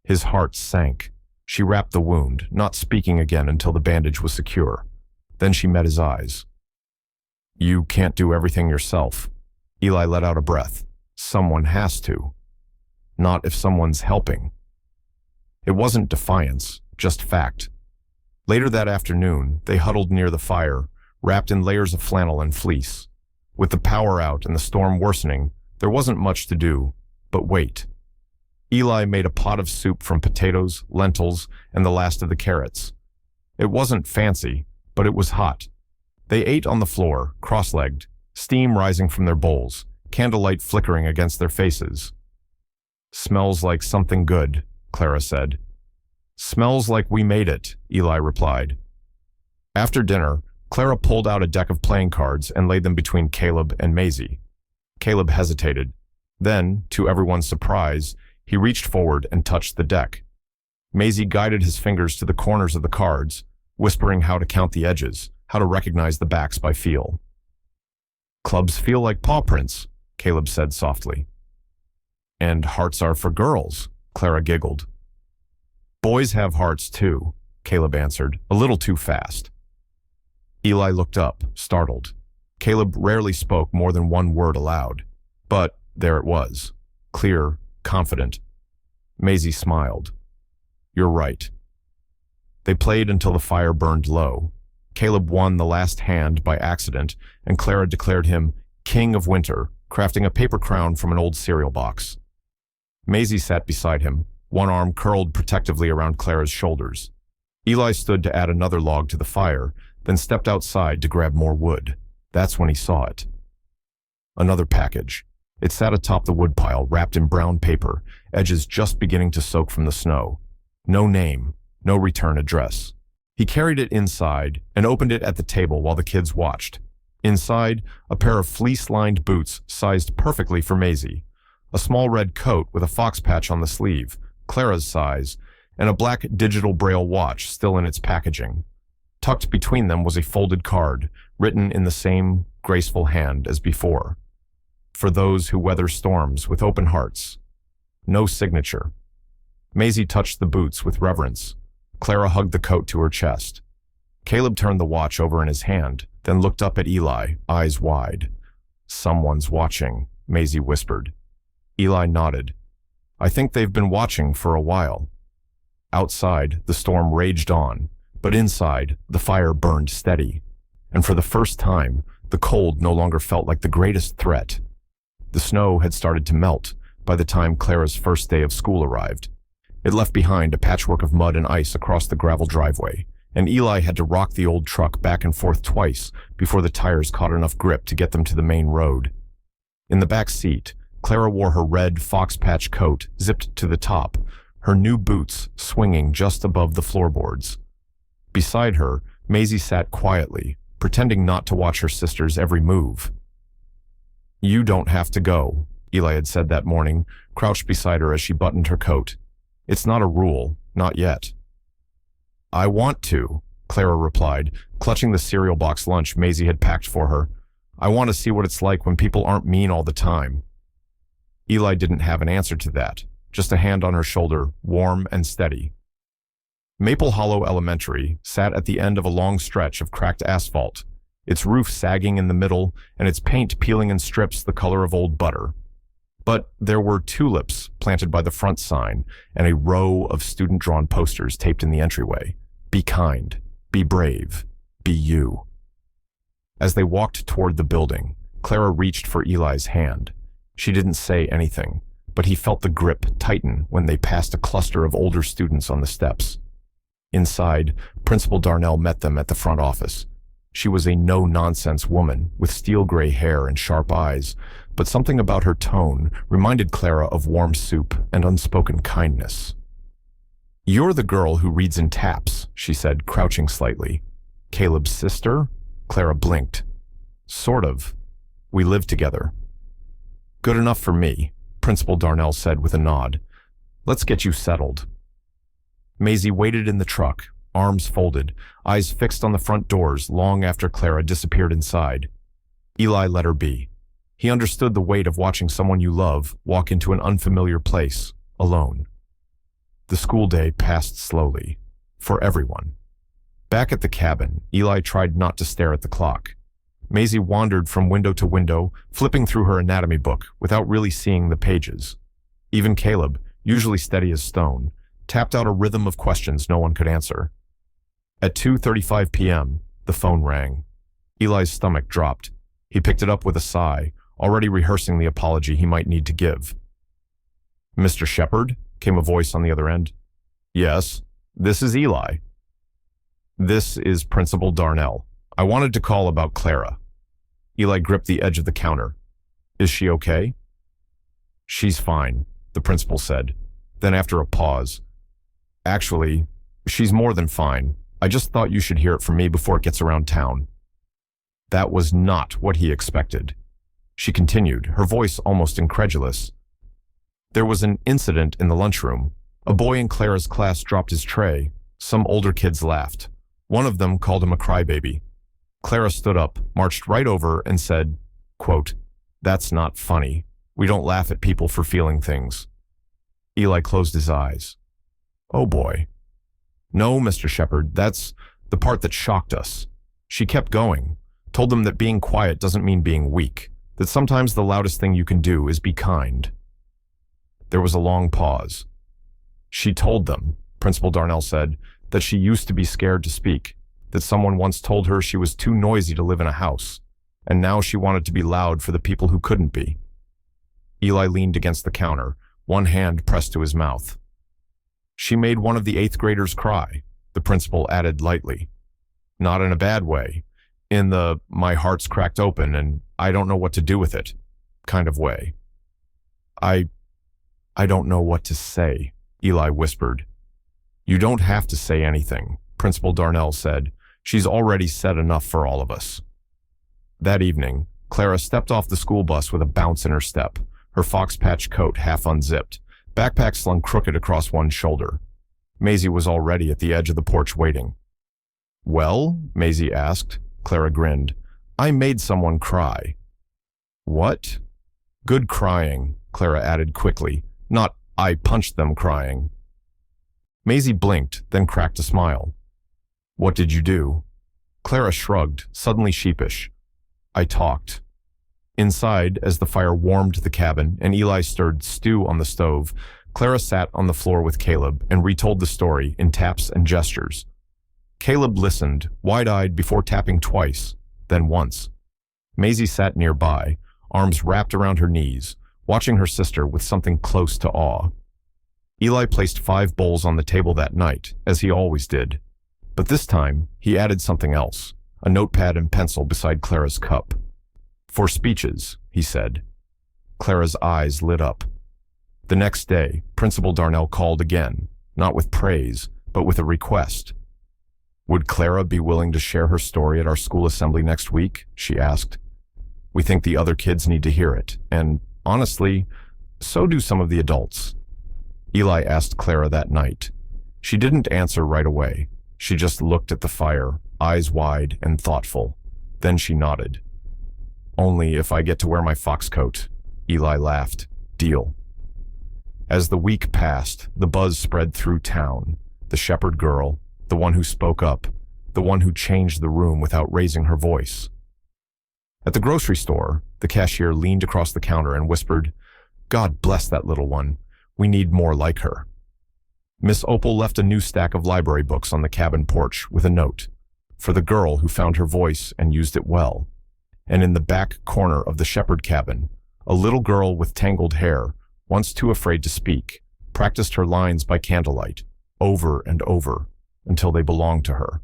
His heart sank. She wrapped the wound, not speaking again until the bandage was secure. Then she met his eyes. "You can't do everything yourself." Eli let out a breath. "Someone has to." "Not if someone's helping." It wasn't defiance, just fact. Later that afternoon, they huddled near the fire, wrapped in layers of flannel and fleece. With the power out and the storm worsening, there wasn't much to do, but wait. Eli made a pot of soup from potatoes, lentils, and the last of the carrots. It wasn't fancy, but it was hot. They ate on the floor, cross-legged, steam rising from their bowls, candlelight flickering against their faces. "Smells like something good," Clara said. Smells like we made it, Eli replied. After dinner, Clara pulled out a deck of playing cards and laid them between Caleb and Maisie. Caleb hesitated. Then, to everyone's surprise, he reached forward and touched the deck. Maisie guided his fingers to the corners of the cards, whispering how to count the edges, how to recognize the backs by feel. Clubs feel like paw prints, Caleb said softly. And hearts are for girls, Clara giggled. Boys have hearts too, Caleb answered, a little too fast. Eli looked up, startled. Caleb rarely spoke more than one word aloud. But there it was, clear, confident. Maisie smiled. You're right. They played until the fire burned low. Caleb won the last hand by accident, and Clara declared him King of Winter, crafting a paper crown from an old cereal box. Maisie sat beside him, one arm curled protectively around Clara's shoulders. Eli stood to add another log to the fire, then stepped outside to grab more wood. That's when he saw it. Another package. It sat atop the woodpile, wrapped in brown paper, edges just beginning to soak from the snow. No name, no return address. He carried it inside and opened it at the table while the kids watched. Inside, a pair of fleece-lined boots sized perfectly for Maisie, a small red coat with a fox patch on the sleeve, Clara's size, and a black digital braille watch still in its packaging. Tucked between them was a folded card, written in the same graceful hand as before. For those who weather storms with open hearts. No signature. Maisie touched the boots with reverence. Clara hugged the coat to her chest. Caleb turned the watch over in his hand, then looked up at Eli, eyes wide. Someone's watching, Maisie whispered. Eli nodded. I think they've been watching for a while. Outside, the storm raged on, but inside, the fire burned steady. And for the first time, the cold no longer felt like the greatest threat. The snow had started to melt by the time Clara's first day of school arrived. It left behind a patchwork of mud and ice across the gravel driveway, and Eli had to rock the old truck back and forth twice before the tires caught enough grip to get them to the main road. In the back seat, Clara wore her red fox patch coat zipped to the top, her new boots swinging just above the floorboards. Beside her, Maisie sat quietly, pretending not to watch her sister's every move. You don't have to go, Eli had said that morning, crouched beside her as she buttoned her coat. It's not a rule, not yet. I want to, Clara replied, clutching the cereal box lunch Maisie had packed for her. I want to see what it's like when people aren't mean all the time. Eli didn't have an answer to that, just a hand on her shoulder, warm and steady. Maple Hollow Elementary sat at the end of a long stretch of cracked asphalt, its roof sagging in the middle and its paint peeling in strips the color of old butter. But there were tulips planted by the front sign and a row of student-drawn posters taped in the entryway. Be kind, be brave, be you. As they walked toward the building, Clara reached for Eli's hand. She didn't say anything, but he felt the grip tighten when they passed a cluster of older students on the steps. Inside, Principal Darnell met them at the front office. She was a no-nonsense woman with steel-gray hair and sharp eyes, but something about her tone reminded Clara of warm soup and unspoken kindness. You're the girl who reads in taps, she said, crouching slightly. Caleb's sister? Clara blinked. Sort of. We live together. Good enough for me, Principal Darnell said with a nod. Let's get you settled. Maisie waited in the truck, arms folded, eyes fixed on the front doors long after Clara disappeared inside. Eli let her be. He understood the weight of watching someone you love walk into an unfamiliar place, alone. The school day passed slowly, for everyone. Back at the cabin, Eli tried not to stare at the clock. Maisie wandered from window to window, flipping through her anatomy book without really seeing the pages. Even Caleb, usually steady as stone, tapped out a rhythm of questions no one could answer. At 2:35 p.m., the phone rang. Eli's stomach dropped. He picked it up with a sigh, already rehearsing the apology he might need to give. Mr. Shepard? Came a voice on the other end. Yes, this is Eli. This is Principal Darnell. I wanted to call about Clara. Eli gripped the edge of the counter. Is she okay? She's fine, the principal said. Then after a pause, Actually, she's more than fine. I just thought you should hear it from me before it gets around town." That was not what he expected. She continued, her voice almost incredulous. "There was an incident in the lunchroom. A boy in Clara's class dropped his tray. Some older kids laughed. One of them called him a crybaby. Clara stood up, marched right over, and said, quote, 'That's not funny. We don't laugh at people for feeling things.'" Eli closed his eyes. "Oh boy." "No, Mr. Shepard, that's the part that shocked us. She kept going, told them that being quiet doesn't mean being weak, that sometimes the loudest thing you can do is be kind." There was a long pause. "She told them," Principal Darnell said, "that she used to be scared to speak, that someone once told her she was too noisy to live in a house, and now she wanted to be loud for the people who couldn't be." Eli leaned against the counter, one hand pressed to his mouth. "She made one of the 8th graders cry," the principal added lightly. "Not in a bad way, in the 'my heart's cracked open and I don't know what to do with it' kind of way." I don't know what to say," Eli whispered. "You don't have to say anything," Principal Darnell said. "She's already said enough for all of us." That evening, Clara stepped off the school bus with a bounce in her step, her fox patch coat half unzipped, backpack slung crooked across one shoulder. Maisie was already at the edge of the porch waiting. "Well?" Maisie asked. Clara grinned. "I made someone cry." "What?" "Good crying," Clara added quickly. "Not, I punched them crying." Maisie blinked, then cracked a smile. "What did you do?" Clara shrugged, suddenly sheepish. "I talked." Inside, as the fire warmed the cabin and Eli stirred stew on the stove, Clara sat on the floor with Caleb and retold the story in taps and gestures. Caleb listened, wide-eyed, before tapping twice, then once. Maisie sat nearby, arms wrapped around her knees, watching her sister with something close to awe. Eli placed 5 bowls on the table that night, as he always did. But this time, he added something else, a notepad and pencil beside Clara's cup. "For speeches," he said. Clara's eyes lit up. The next day, Principal Darnell called again, not with praise, but with a request. "Would Clara be willing to share her story at our school assembly next week?" she asked. "We think the other kids need to hear it, and honestly, so do some of the adults." Eli asked Clara that night. She didn't answer right away. She just looked at the fire, eyes wide and thoughtful. Then she nodded. "Only if I get to wear my fox coat." Eli laughed. "Deal." As the week passed, the buzz spread through town. The Shepherd girl, the one who spoke up, the one who changed the room without raising her voice. At the grocery store, the cashier leaned across the counter and whispered, "God bless that little one. We need more like her." Miss Opal left a new stack of library books on the cabin porch with a note, for the girl who found her voice and used it well. And in the back corner of the Shepherd cabin, a little girl with tangled hair, once too afraid to speak, practiced her lines by candlelight, over and over, until they belonged to her.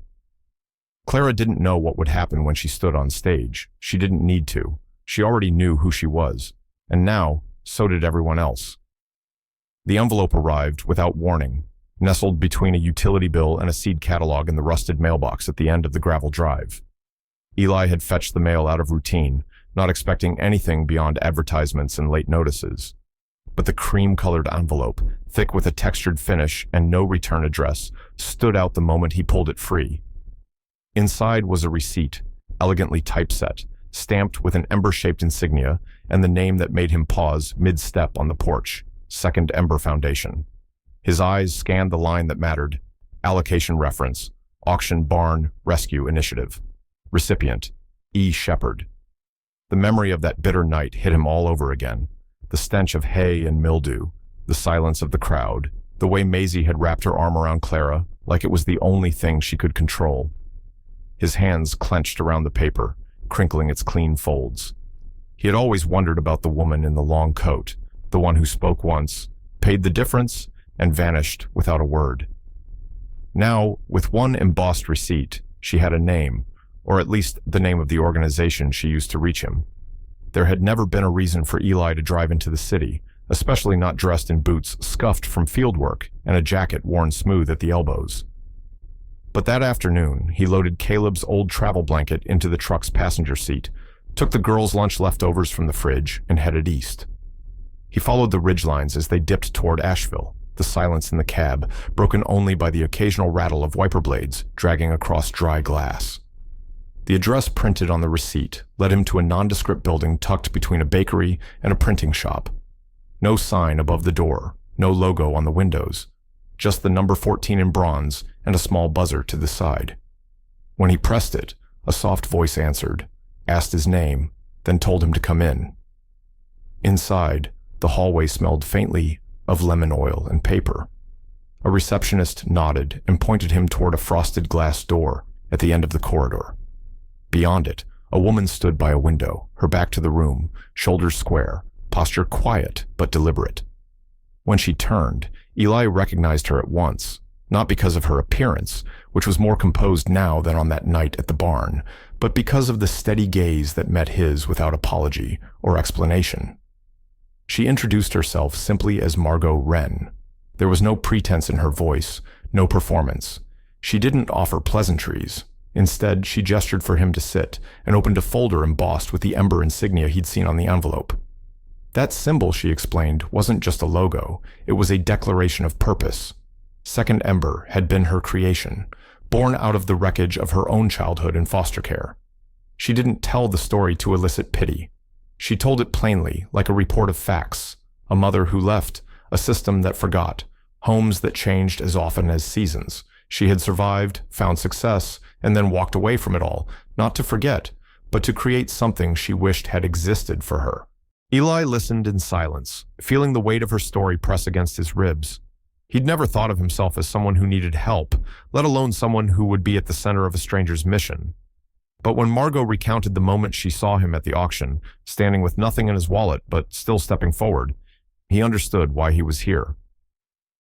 Clara didn't know what would happen when she stood on stage. She didn't need to. She already knew who she was. And now, so did everyone else. The envelope arrived without warning, nestled between a utility bill and a seed catalog in the rusted mailbox at the end of the gravel drive. Eli had fetched the mail out of routine, not expecting anything beyond advertisements and late notices. But the cream-colored envelope, thick with a textured finish and no return address, stood out the moment he pulled it free. Inside was a receipt, elegantly typeset, stamped with an ember-shaped insignia and the name that made him pause mid-step on the porch, Second Ember Foundation. His eyes scanned the line that mattered, allocation reference, Auction Barn Rescue Initiative. Recipient, E. Shepard. The memory of that bitter night hit him all over again. The stench of hay and mildew, the silence of the crowd, the way Maisie had wrapped her arm around Clara like it was the only thing she could control. His hands clenched around the paper, crinkling its clean folds. He had always wondered about the woman in the long coat, the one who spoke once, paid the difference, and vanished without a word. Now, with one embossed receipt, she had a name, or at least the name of the organization she used to reach him. There had never been a reason for Eli to drive into the city, especially not dressed in boots scuffed from fieldwork and a jacket worn smooth at the elbows. But that afternoon, he loaded Caleb's old travel blanket into the truck's passenger seat, took the girls' lunch leftovers from the fridge, and headed east. He followed the ridgelines as they dipped toward Asheville, the silence in the cab broken only by the occasional rattle of wiper blades dragging across dry glass. The address printed on the receipt led him to a nondescript building tucked between a bakery and a printing shop. No sign above the door, no logo on the windows, just the number 14 in bronze and a small buzzer to the side. When he pressed it, a soft voice answered, asked his name, then told him to come in. Inside, the hallway smelled faintly of lemon oil and paper. A receptionist nodded and pointed him toward a frosted glass door at the end of the corridor. Beyond it, a woman stood by a window, her back to the room, shoulders square, posture quiet but deliberate. When she turned, Eli recognized her at once, not because of her appearance, which was more composed now than on that night at the barn, but because of the steady gaze that met his without apology or explanation. She introduced herself simply as Margot Wren. There was no pretense in her voice, no performance. She didn't offer pleasantries. Instead, she gestured for him to sit and opened a folder embossed with the ember insignia he'd seen on the envelope. That symbol, she explained, wasn't just a logo. It was a declaration of purpose. Second Ember had been her creation, born out of the wreckage of her own childhood in foster care. She didn't tell the story to elicit pity. She told it plainly, like a report of facts. A mother who left, a system that forgot, homes that changed as often as seasons. She had survived, found success, and then walked away from it all, not to forget, but to create something she wished had existed for her. Eli listened in silence, feeling the weight of her story press against his ribs. He'd never thought of himself as someone who needed help, let alone someone who would be at the center of a stranger's mission. But when Margot recounted the moment she saw him at the auction, standing with nothing in his wallet but still stepping forward, he understood why he was here.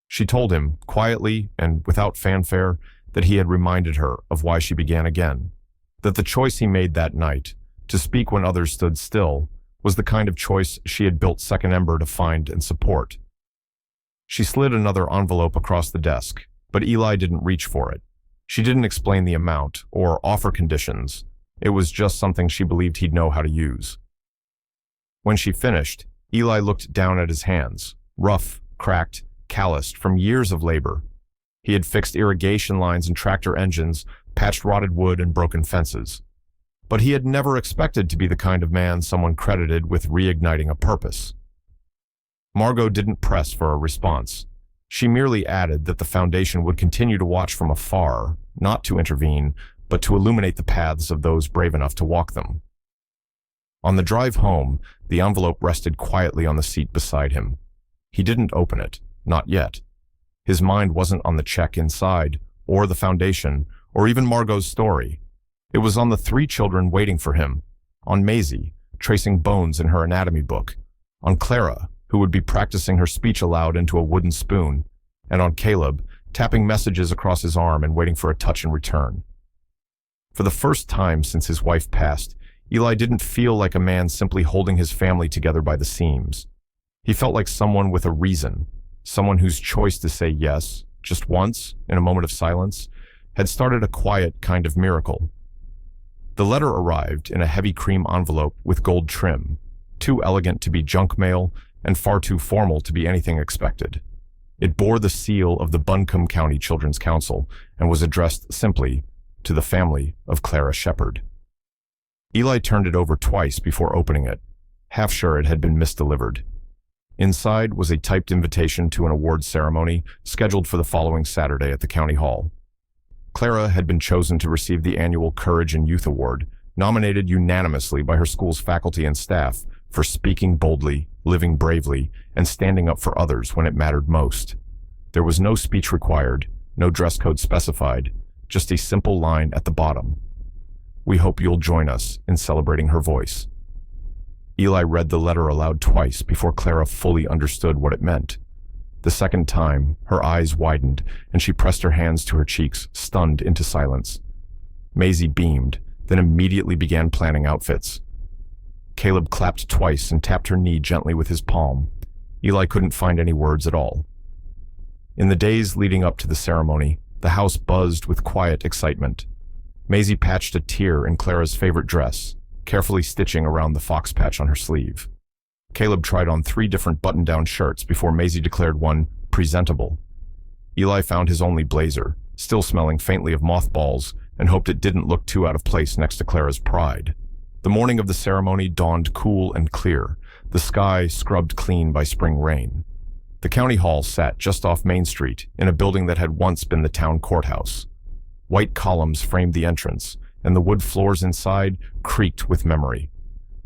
She told him, quietly and without fanfare, that he had reminded her of why she began again, that the choice he made that night, to speak when others stood still, was the kind of choice she had built Second Ember to find and support. She slid another envelope across the desk, but Eli didn't reach for it. She didn't explain the amount or offer conditions. It was just something she believed he'd know how to use. When she finished, Eli looked down at his hands, rough, cracked, calloused from years of labor. He had fixed irrigation lines and tractor engines, patched rotted wood and broken fences. But he had never expected to be the kind of man someone credited with reigniting a purpose. Margot didn't press for a response. She merely added that the foundation would continue to watch from afar, not to intervene, but to illuminate the paths of those brave enough to walk them. On the drive home, the envelope rested quietly on the seat beside him. He didn't open it, not yet. His mind wasn't on the check inside, or the foundation, or even Margot's story. It was on the 3 children waiting for him, on Maisie, tracing bones in her anatomy book, on Clara, who would be practicing her speech aloud into a wooden spoon, and on Caleb, tapping messages across his arm and waiting for a touch in return. For the first time since his wife passed, Eli didn't feel like a man simply holding his family together by the seams. He felt like someone with a reason, someone whose choice to say yes, just once, in a moment of silence, had started a quiet kind of miracle. The letter arrived in a heavy cream envelope with gold trim, too elegant to be junk mail and far too formal to be anything expected. It bore the seal of the Buncombe County Children's Council and was addressed simply to the family of Clara Shepherd. Eli turned it over twice before opening it, half sure it had been misdelivered. Inside was a typed invitation to an awards ceremony scheduled for the following Saturday at the county hall. Clara had been chosen to receive the annual Courage in Youth Award, nominated unanimously by her school's faculty and staff for speaking boldly, living bravely, and standing up for others when it mattered most. There was no speech required, no dress code specified, just a simple line at the bottom. "We hope you'll join us in celebrating her voice." Eli read the letter aloud twice before Clara fully understood what it meant. The second time, her eyes widened, and she pressed her hands to her cheeks, stunned into silence. Maisie beamed, then immediately began planning outfits. Caleb clapped twice and tapped her knee gently with his palm. Eli couldn't find any words at all. In the days leading up to the ceremony, the house buzzed with quiet excitement. Maisie patched a tear in Clara's favorite dress, carefully stitching around the fox patch on her sleeve. Caleb tried on 3 different button-down shirts before Maisie declared one presentable. Eli found his only blazer, still smelling faintly of mothballs, and hoped it didn't look too out of place next to Clara's pride. The morning of the ceremony dawned cool and clear, the sky scrubbed clean by spring rain. The county hall sat just off Main Street in a building that had once been the town courthouse. White columns framed the entrance, and the wood floors inside creaked with memory.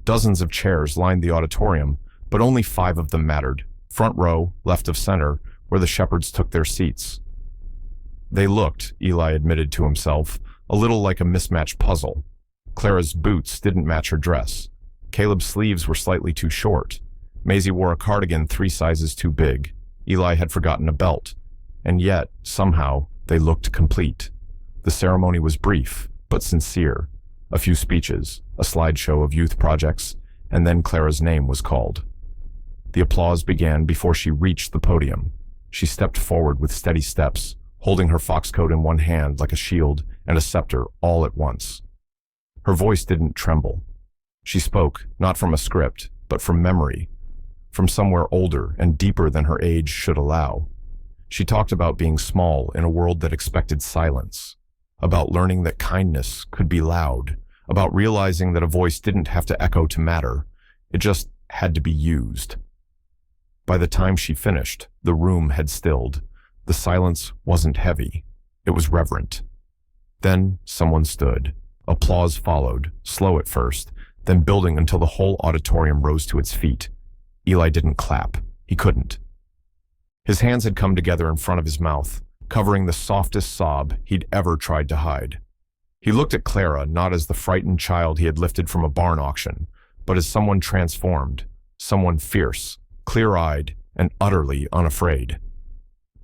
Dozens of chairs lined the auditorium, but only 5 of them mattered, front row, left of center, where the shepherds took their seats. They looked, Eli admitted to himself, a little like a mismatched puzzle. Clara's boots didn't match her dress. Caleb's sleeves were slightly too short. Maisie wore a cardigan 3 sizes too big. Eli had forgotten a belt. And yet, somehow, they looked complete. The ceremony was brief, but sincere. A few speeches, a slideshow of youth projects, and then Clara's name was called. The applause began before she reached the podium. She stepped forward with steady steps, holding her fox coat in one hand like a shield and a scepter all at once. Her voice didn't tremble. She spoke, not from a script, but from memory, from somewhere older and deeper than her age should allow. She talked about being small in a world that expected silence, about learning that kindness could be loud, about realizing that a voice didn't have to echo to matter, it just had to be used. By the time she finished, the room had stilled. The silence wasn't heavy, it was reverent. Then someone stood. Applause followed, slow at first, then building until the whole auditorium rose to its feet. Eli didn't clap. He couldn't. His hands had come together in front of his mouth, covering the softest sob he'd ever tried to hide. He looked at Clara not as the frightened child he had lifted from a barn auction, but as someone transformed, someone fierce, clear-eyed, and utterly unafraid.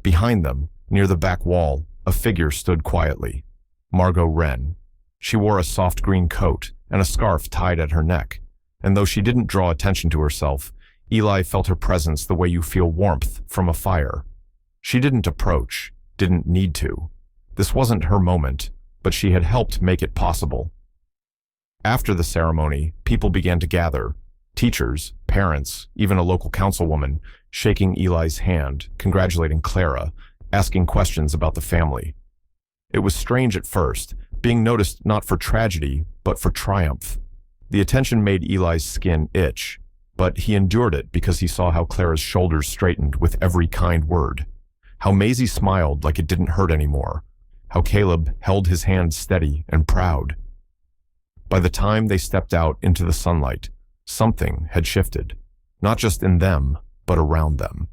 Behind them, near the back wall, a figure stood quietly. Margot Wren. She wore a soft green coat and a scarf tied at her neck, and though she didn't draw attention to herself, Eli felt her presence the way you feel warmth from a fire. She didn't approach, didn't need to. This wasn't her moment, but she had helped make it possible. After the ceremony, people began to gather. Teachers, parents, even a local councilwoman, shaking Eli's hand, congratulating Clara, asking questions about the family. It was strange at first, being noticed not for tragedy, but for triumph. The attention made Eli's skin itch, but he endured it because he saw how Clara's shoulders straightened with every kind word, how Maisie smiled like it didn't hurt anymore, how Caleb held his hand steady and proud. By the time they stepped out into the sunlight, something had shifted, not just in them, but around them.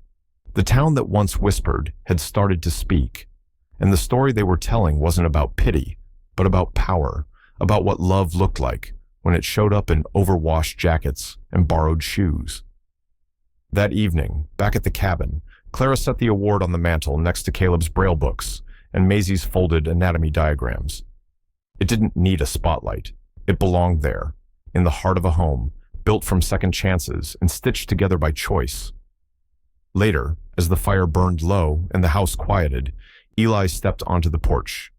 The town that once whispered had started to speak, and the story they were telling wasn't about pity, but about power, about what love looked like when it showed up in overwashed jackets and borrowed shoes. That evening, back at the cabin, Clara set the award on the mantel next to Caleb's braille books and Maisie's folded anatomy diagrams. It didn't need a spotlight. It belonged there, in the heart of a home, built from second chances and stitched together by choice. Later, as the fire burned low and the house quieted, Eli stepped onto the porch.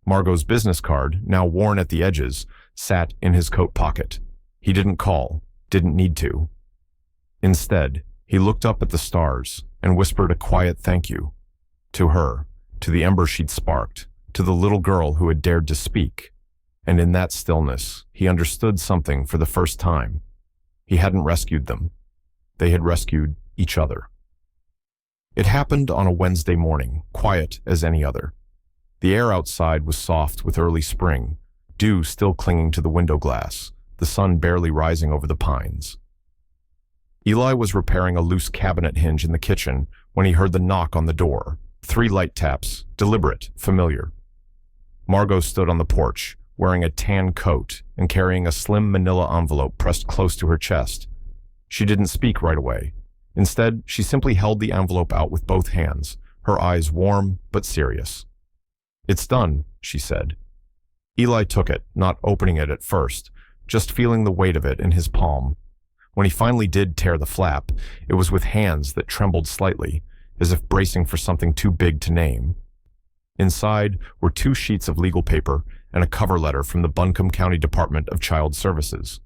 Margot's business card, now worn at the edges, sat in his coat pocket. He didn't call, didn't need to. Instead, he looked up at the stars and whispered a quiet thank you. To her, to the ember she'd sparked, to the little girl who had dared to speak. And in that stillness, he understood something for the first time. He hadn't rescued them. They had rescued each other. It happened on a Wednesday morning, quiet as any other. The air outside was soft with early spring, dew still clinging to the window glass, the sun barely rising over the pines. Eli was repairing a loose cabinet hinge in the kitchen when he heard the knock on the door. 3 light taps, deliberate, familiar. Margot stood on the porch, wearing a tan coat and carrying a slim manila envelope pressed close to her chest. She didn't speak right away. Instead, she simply held the envelope out with both hands, her eyes warm but serious. "It's done," she said. Eli took it, not opening it at first, just feeling the weight of it in his palm. When he finally did tear the flap, it was with hands that trembled slightly, as if bracing for something too big to name. Inside were 2 sheets of legal paper and a cover letter from the Buncombe County Department of Child Services.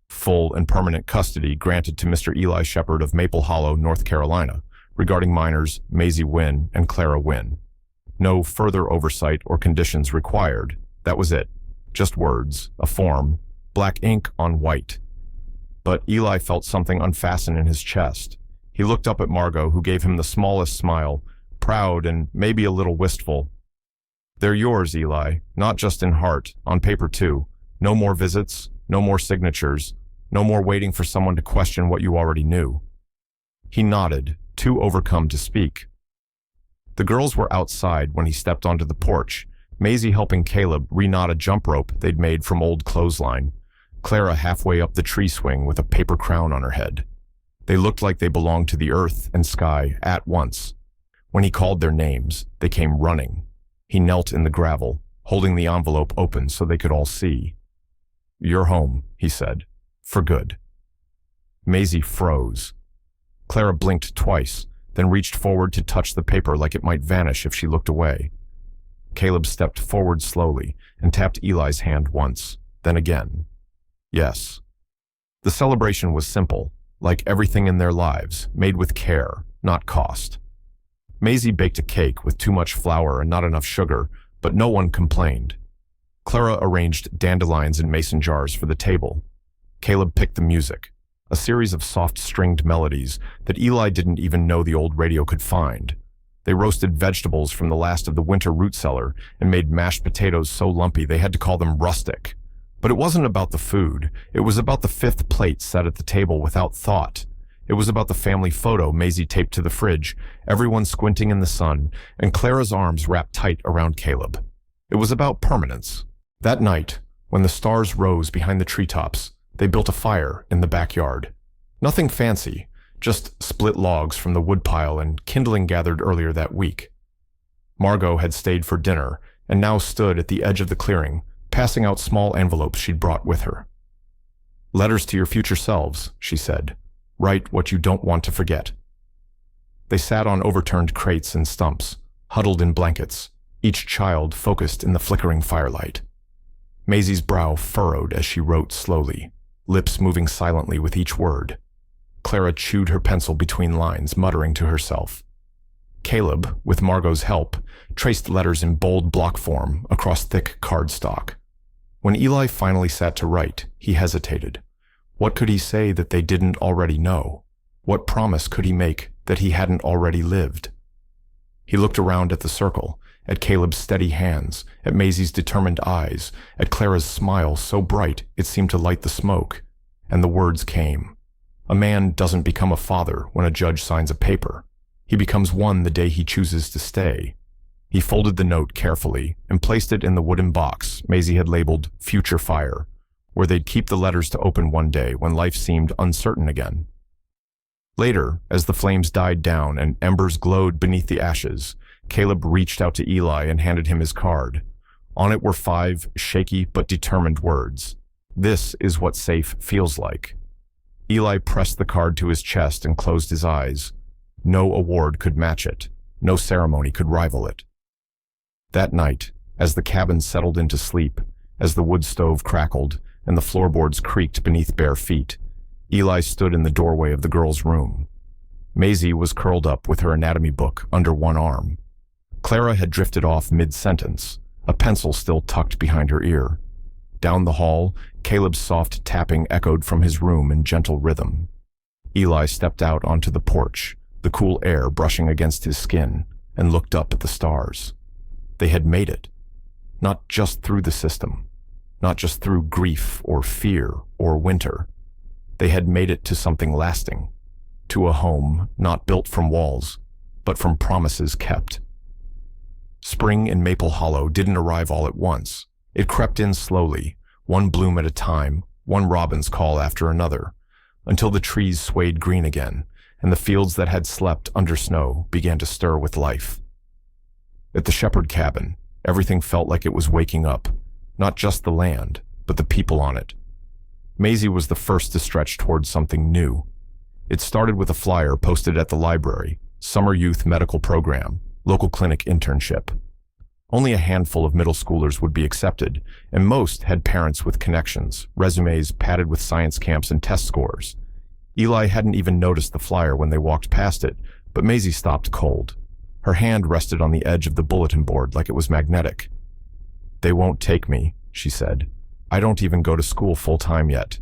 Full and permanent custody granted to Mr. Eli Shepherd of Maple Hollow, North Carolina, regarding minors Maisie Wynn and Clara Wynn. No further oversight or conditions required. That was it. Just words, a form, black ink on white. But Eli felt something unfasten in his chest. He looked up at Margot, who gave him the smallest smile, proud and maybe a little wistful. "They're yours, Eli, not just in heart, on paper too. No more visits, no more signatures, no more waiting for someone to question what you already knew." He nodded, too overcome to speak. The girls were outside when he stepped onto the porch, Maisie helping Caleb reknot a jump rope they'd made from old clothesline, Clara halfway up the tree swing with a paper crown on her head. They looked like they belonged to the earth and sky at once. When he called their names, they came running. He knelt in the gravel, holding the envelope open so they could all see. "You're home," he said, "for good." Maisie froze. Clara blinked twice, then reached forward to touch the paper like it might vanish if she looked away. Caleb stepped forward slowly and tapped Eli's hand once, then again. Yes. The celebration was simple, like everything in their lives, made with care, not cost. Maisie baked a cake with too much flour and not enough sugar, but no one complained. Clara arranged dandelions in mason jars for the table. Caleb picked the music, a series of soft-stringed melodies that Eli didn't even know the old radio could find. They roasted vegetables from the last of the winter root cellar and made mashed potatoes so lumpy they had to call them rustic. But it wasn't about the food. It was about the 5th plate set at the table without thought. It was about the family photo Maisie taped to the fridge, everyone squinting in the sun, and Clara's arms wrapped tight around Caleb. It was about permanence. That night, when the stars rose behind the treetops, they built a fire in the backyard. Nothing fancy, just split logs from the woodpile and kindling gathered earlier that week. Margot had stayed for dinner and now stood at the edge of the clearing, passing out small envelopes she'd brought with her. "Letters to your future selves," she said. "Write what you don't want to forget." They sat on overturned crates and stumps, huddled in blankets, each child focused in the flickering firelight. Maisie's brow furrowed as she wrote slowly, lips moving silently with each word. Clara chewed her pencil between lines, muttering to herself. Caleb, with Margot's help, traced letters in bold block form across thick cardstock. When Eli finally sat to write, he hesitated. What could he say that they didn't already know? What promise could he make that he hadn't already lived? He looked around at the circle, at Caleb's steady hands, at Maisie's determined eyes, at Clara's smile so bright it seemed to light the smoke, and the words came. A man doesn't become a father when a judge signs a paper. He becomes one the day he chooses to stay. He folded the note carefully and placed it in the wooden box Maisie had labeled Future Fire, where they'd keep the letters to open one day when life seemed uncertain again. Later, as the flames died down and embers glowed beneath the ashes, Caleb reached out to Eli and handed him his card. On it were 5 shaky but determined words. "This is what safe feels like." Eli pressed the card to his chest and closed his eyes. No award could match it. No ceremony could rival it. That night, as the cabin settled into sleep, as the wood stove crackled and the floorboards creaked beneath bare feet, Eli stood in the doorway of the girls' room. Maisie was curled up with her anatomy book under one arm. Clara had drifted off mid-sentence, a pencil still tucked behind her ear. Down the hall, Caleb's soft tapping echoed from his room in gentle rhythm. Eli stepped out onto the porch, the cool air brushing against his skin, and looked up at the stars. They had made it. Not just through the system, not just through grief or fear or winter. They had made it to something lasting, to a home not built from walls, but from promises kept. Spring in Maple Hollow didn't arrive all at once. It crept in slowly, one bloom at a time, one robin's call after another, until the trees swayed green again, and the fields that had slept under snow began to stir with life. At the Shepherd cabin, everything felt like it was waking up, not just the land, but the people on it. Maisie was the first to stretch towards something new. It started with a flyer posted at the library, Summer Youth Medical Program, local clinic internship. Only a handful of middle schoolers would be accepted, and most had parents with connections, resumes padded with science camps and test scores. Eli hadn't even noticed the flyer when they walked past it, but Maisie stopped cold. Her hand rested on the edge of the bulletin board like it was magnetic. "They won't take me," she said. "I don't even go to school full-time yet."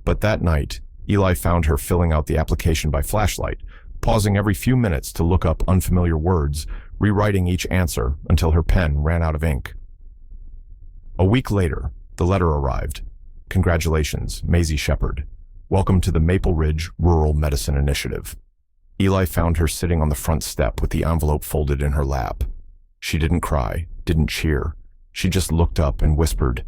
But that night, Eli found her filling out the application by flashlight, pausing every few minutes to look up unfamiliar words, rewriting each answer until her pen ran out of ink. A week later, the letter arrived. "Congratulations, Maisie Shepherd. Welcome to the Maple Ridge Rural Medicine Initiative." Eli found her sitting on the front step with the envelope folded in her lap. She didn't cry, didn't cheer. She just looked up and whispered,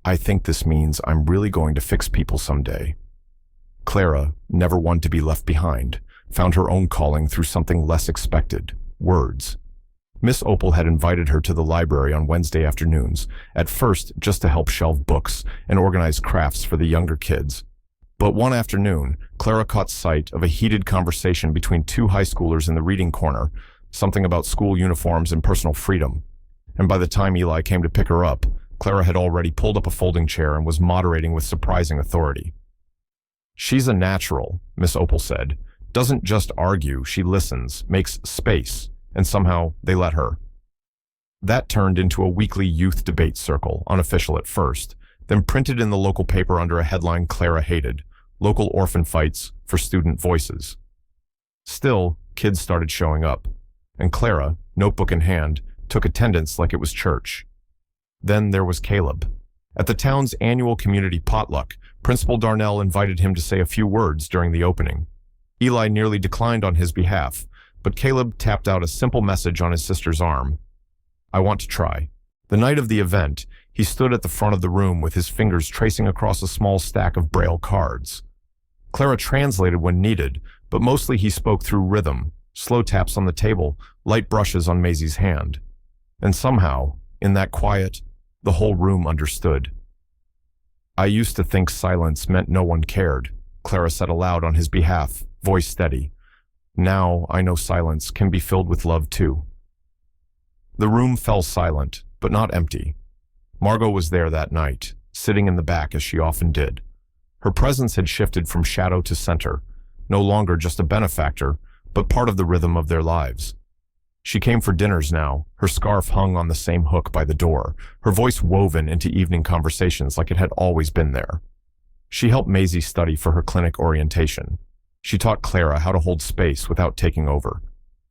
"I think this means I'm really going to fix people someday." Clara, never one to be left behind, found her own calling through something less expected: words. Miss Opal had invited her to the library on Wednesday afternoons, at first just to help shelve books and organize crafts for the younger kids. But one afternoon, Clara caught sight of a heated conversation between two high schoolers in the reading corner, something about school uniforms and personal freedom. And by the time Eli came to pick her up, Clara had already pulled up a folding chair and was moderating with surprising authority. "She's a natural," Miss Opal said. "Doesn't just argue, she listens, makes space, and somehow they let her." That turned into a weekly youth debate circle, unofficial at first, then printed in the local paper under a headline Clara hated: "Local Orphan Fights for Student Voices." Still, kids started showing up, and Clara, notebook in hand, took attendance like it was church. Then there was Caleb. At the town's annual community potluck, Principal Darnell invited him to say a few words during the opening. Eli nearly declined on his behalf, but Caleb tapped out a simple message on his sister's arm. "I want to try." The night of the event, he stood at the front of the room with his fingers tracing across a small stack of Braille cards. Clara translated when needed, but mostly he spoke through rhythm, slow taps on the table, light brushes on Maisie's hand. And somehow, in that quiet, the whole room understood. "I used to think silence meant no one cared," Clara said aloud on his behalf, voice steady. "Now I know silence can be filled with love too." The room fell silent, but not empty. Margot was there that night, sitting in the back as she often did. Her presence had shifted from shadow to center, no longer just a benefactor, but part of the rhythm of their lives. She came for dinners now, her scarf hung on the same hook by the door, her voice woven into evening conversations like it had always been there. She helped Maisie study for her clinic orientation. She taught Clara how to hold space without taking over.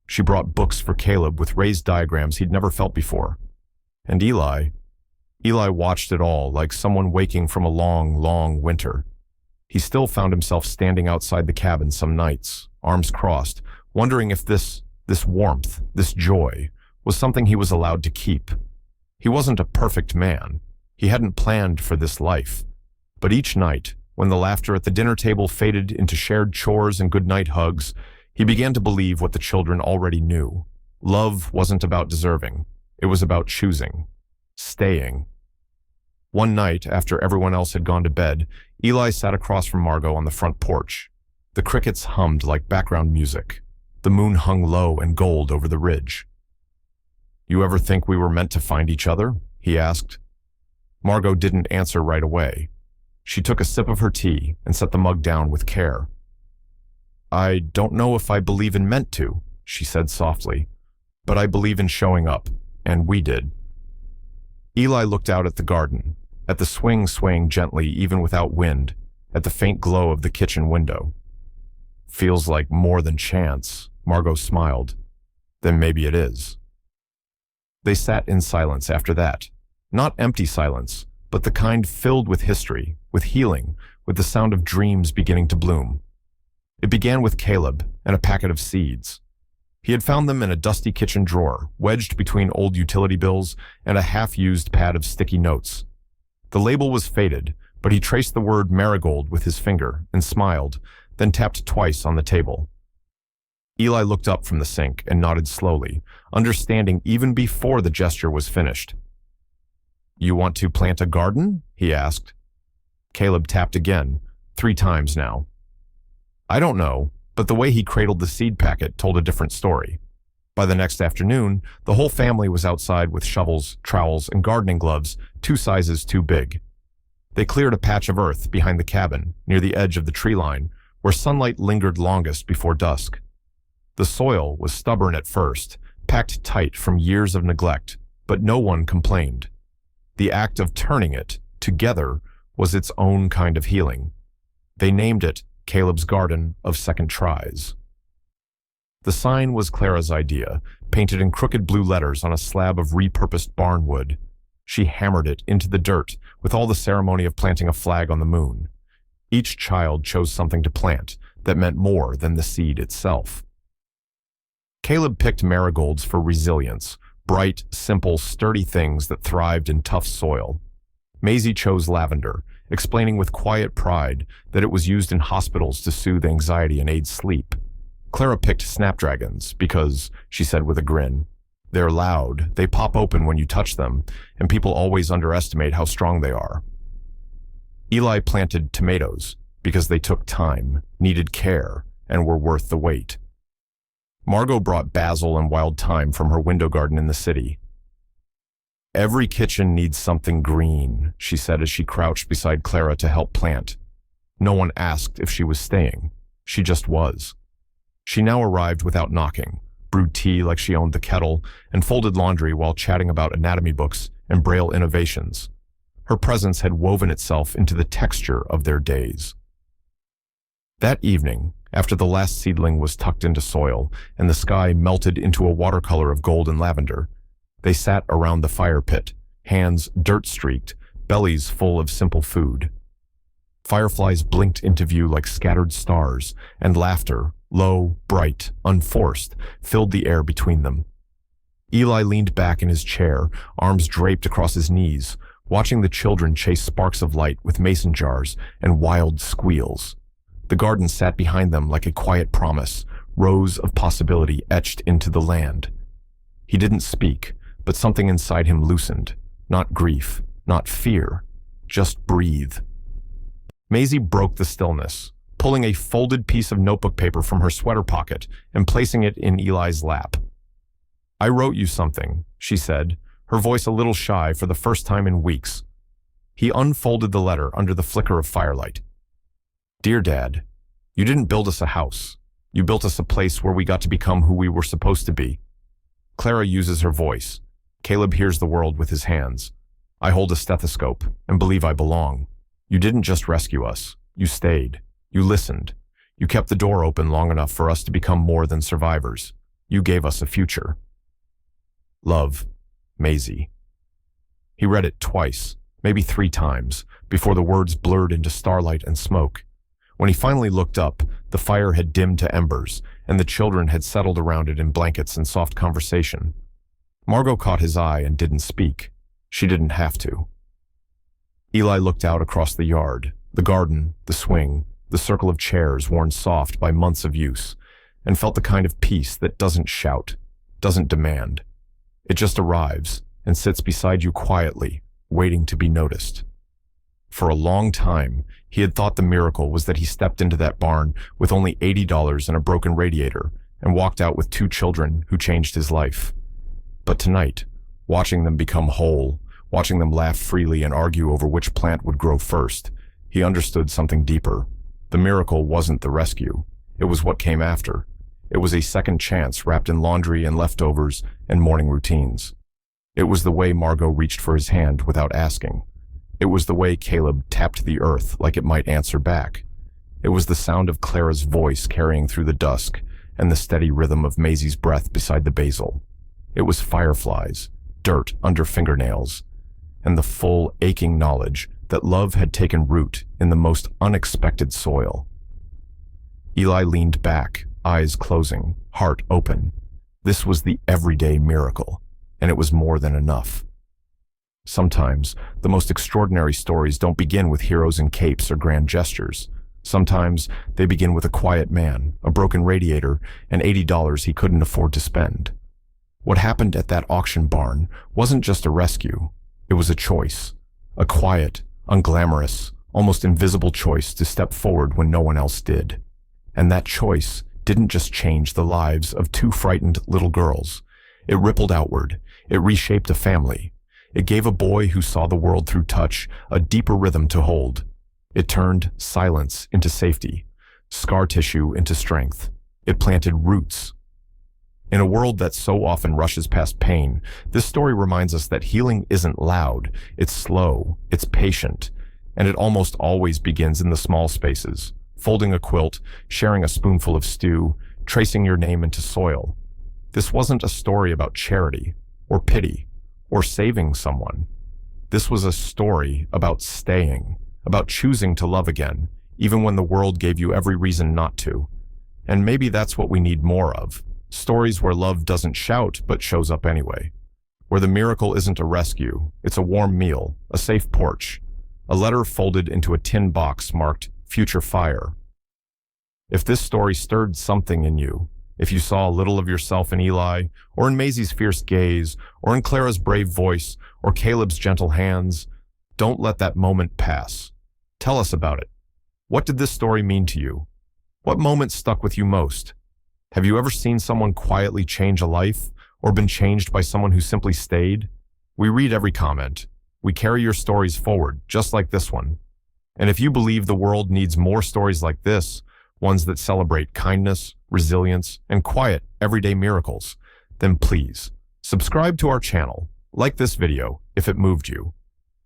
She brought books for Caleb with raised diagrams he'd never felt before. And Eli watched it all like someone waking from a long, long winter. He still found himself standing outside the cabin some nights, arms crossed, wondering if this warmth, this joy, was something he was allowed to keep. He wasn't a perfect man. He hadn't planned for this life. But each night, when the laughter at the dinner table faded into shared chores and goodnight hugs, he began to believe what the children already knew. Love wasn't about deserving. It was about choosing. Staying. One night, after everyone else had gone to bed, Eli sat across from Margot on the front porch. The crickets hummed like background music. The moon hung low and gold over the ridge. "You ever think we were meant to find each other?" he asked. Margot didn't answer right away. She took a sip of her tea and set the mug down with care. "I don't know if I believe in meant to," she said softly, "but I believe in showing up, and we did." Eli looked out at the garden, at the swing swaying gently even without wind, at the faint glow of the kitchen window. "Feels like more than chance," Margot smiled. "Then maybe it is." They sat in silence after that. Not empty silence, but the kind filled with history, with healing, with the sound of dreams beginning to bloom. It began with Caleb and a packet of seeds. He had found them in a dusty kitchen drawer, wedged between old utility bills and a half-used pad of sticky notes. The label was faded, but he traced the word marigold with his finger and smiled, then tapped twice on the table. Eli looked up from the sink and nodded slowly, understanding even before the gesture was finished. "You want to plant a garden?" he asked. Caleb tapped again, 3 times now. I don't know, but the way he cradled the seed packet told a different story. By the next afternoon, the whole family was outside with shovels, trowels, and gardening gloves, 2 sizes too big. They cleared a patch of earth behind the cabin, near the edge of the tree line, where sunlight lingered longest before dusk. The soil was stubborn at first, packed tight from years of neglect, but no one complained. The act of turning it, together, was its own kind of healing. They named it Caleb's Garden of Second Tries. The sign was Clara's idea, painted in crooked blue letters on a slab of repurposed barn wood. She hammered it into the dirt with all the ceremony of planting a flag on the moon. Each child chose something to plant that meant more than the seed itself. Caleb picked marigolds for resilience, bright, simple, sturdy things that thrived in tough soil. Maisie chose lavender, explaining with quiet pride that it was used in hospitals to soothe anxiety and aid sleep. Clara picked snapdragons because, she said with a grin, they're loud, they pop open when you touch them, and people always underestimate how strong they are. Eli planted tomatoes because they took time, needed care, and were worth the wait. Margot brought basil and wild thyme from her window garden in the city. Every kitchen needs something green, she said as she crouched beside Clara to help plant. No one asked if she was staying. She just was. She now arrived without knocking, brewed tea like she owned the kettle, and folded laundry while chatting about anatomy books and Braille innovations. Her presence had woven itself into the texture of their days. That evening, after the last seedling was tucked into soil and the sky melted into a watercolor of gold and lavender, they sat around the fire pit, hands dirt-streaked, bellies full of simple food. Fireflies blinked into view like scattered stars, and laughter, low, bright, unforced, filled the air between them. Eli leaned back in his chair, arms draped across his knees, watching the children chase sparks of light with mason jars and wild squeals. The garden sat behind them like a quiet promise, rows of possibility etched into the land. He didn't speak, but something inside him loosened. Not grief, not fear, just breathe. Maisie broke the stillness, pulling a folded piece of notebook paper from her sweater pocket and placing it in Eli's lap. I wrote you something, she said, her voice a little shy for the first time in weeks. He unfolded the letter under the flicker of firelight. Dear Dad, you didn't build us a house. You built us a place where we got to become who we were supposed to be. Clara uses her voice. Caleb hears the world with his hands. I hold a stethoscope and believe I belong. You didn't just rescue us. You stayed. You listened. You kept the door open long enough for us to become more than survivors. You gave us a future. Love, Maisie. He read it twice, maybe 3 times, before the words blurred into starlight and smoke. When he finally looked up, the fire had dimmed to embers, and the children had settled around it in blankets and soft conversation. Margot caught his eye and didn't speak. She didn't have to. Eli looked out across the yard, the garden, the swing, the circle of chairs worn soft by months of use, and felt the kind of peace that doesn't shout, doesn't demand. It just arrives and sits beside you quietly, waiting to be noticed. For a long time, he had thought the miracle was that he stepped into that barn with only $80 and a broken radiator and walked out with 2 children who changed his life. But tonight, watching them become whole, watching them laugh freely and argue over which plant would grow first, he understood something deeper. The miracle wasn't the rescue. It was what came after. It was a second chance wrapped in laundry and leftovers and morning routines. It was the way Margot reached for his hand without asking. It was the way Caleb tapped the earth like it might answer back. It was the sound of Clara's voice carrying through the dusk and the steady rhythm of Maisie's breath beside the basil. It was fireflies, dirt under fingernails, and the full, aching knowledge that love had taken root in the most unexpected soil. Eli leaned back, eyes closing, heart open. This was the everyday miracle, and it was more than enough. Sometimes, the most extraordinary stories don't begin with heroes in capes or grand gestures. Sometimes, they begin with a quiet man, a broken radiator, and $80 he couldn't afford to spend. What happened at that auction barn wasn't just a rescue. It was a choice. A quiet, unglamorous, almost invisible choice to step forward when no one else did. And that choice didn't just change the lives of two frightened little girls. It rippled outward. It reshaped a family. It gave a boy who saw the world through touch a deeper rhythm to hold. It turned silence into safety, scar tissue into strength. It planted roots. In a world that so often rushes past pain, this story reminds us that healing isn't loud, it's slow, it's patient, and it almost always begins in the small spaces. Folding a quilt, sharing a spoonful of stew, tracing your name into soil. This wasn't a story about charity, or pity, or saving someone. This was a story about staying, about choosing to love again, even when the world gave you every reason not to. And maybe that's what we need more of. Stories where love doesn't shout, but shows up anyway. Where the miracle isn't a rescue, it's a warm meal, a safe porch, a letter folded into a tin box marked Future Fire. If this story stirred something in you, if you saw a little of yourself in Eli, or in Maisie's fierce gaze, or in Clara's brave voice, or Caleb's gentle hands, don't let that moment pass. Tell us about it. What did this story mean to you? What moment stuck with you most? Have you ever seen someone quietly change a life, or been changed by someone who simply stayed? We read every comment. We carry your stories forward, just like this one. And if you believe the world needs more stories like this, ones that celebrate kindness, resilience, and quiet, everyday miracles, then please, subscribe to our channel, like this video if it moved you.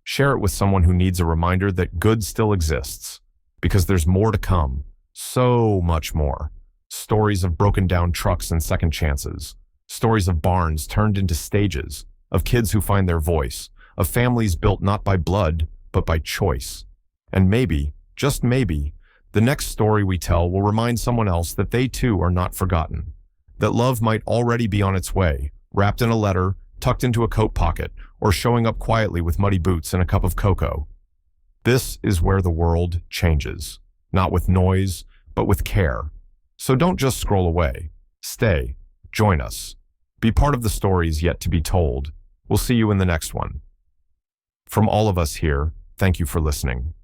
Share it with someone who needs a reminder that good still exists, because there's more to come, so much more. Stories of broken down trucks and second chances, stories of barns turned into stages, of kids who find their voice, of families built not by blood, but by choice. And maybe, just maybe, the next story we tell will remind someone else that they too are not forgotten, that love might already be on its way, wrapped in a letter, tucked into a coat pocket, or showing up quietly with muddy boots and a cup of cocoa. This is where the world changes, not with noise, but with care. So don't just scroll away. Stay, join us. Be part of the stories yet to be told. We'll see you in the next one. From all of us here, thank you for listening.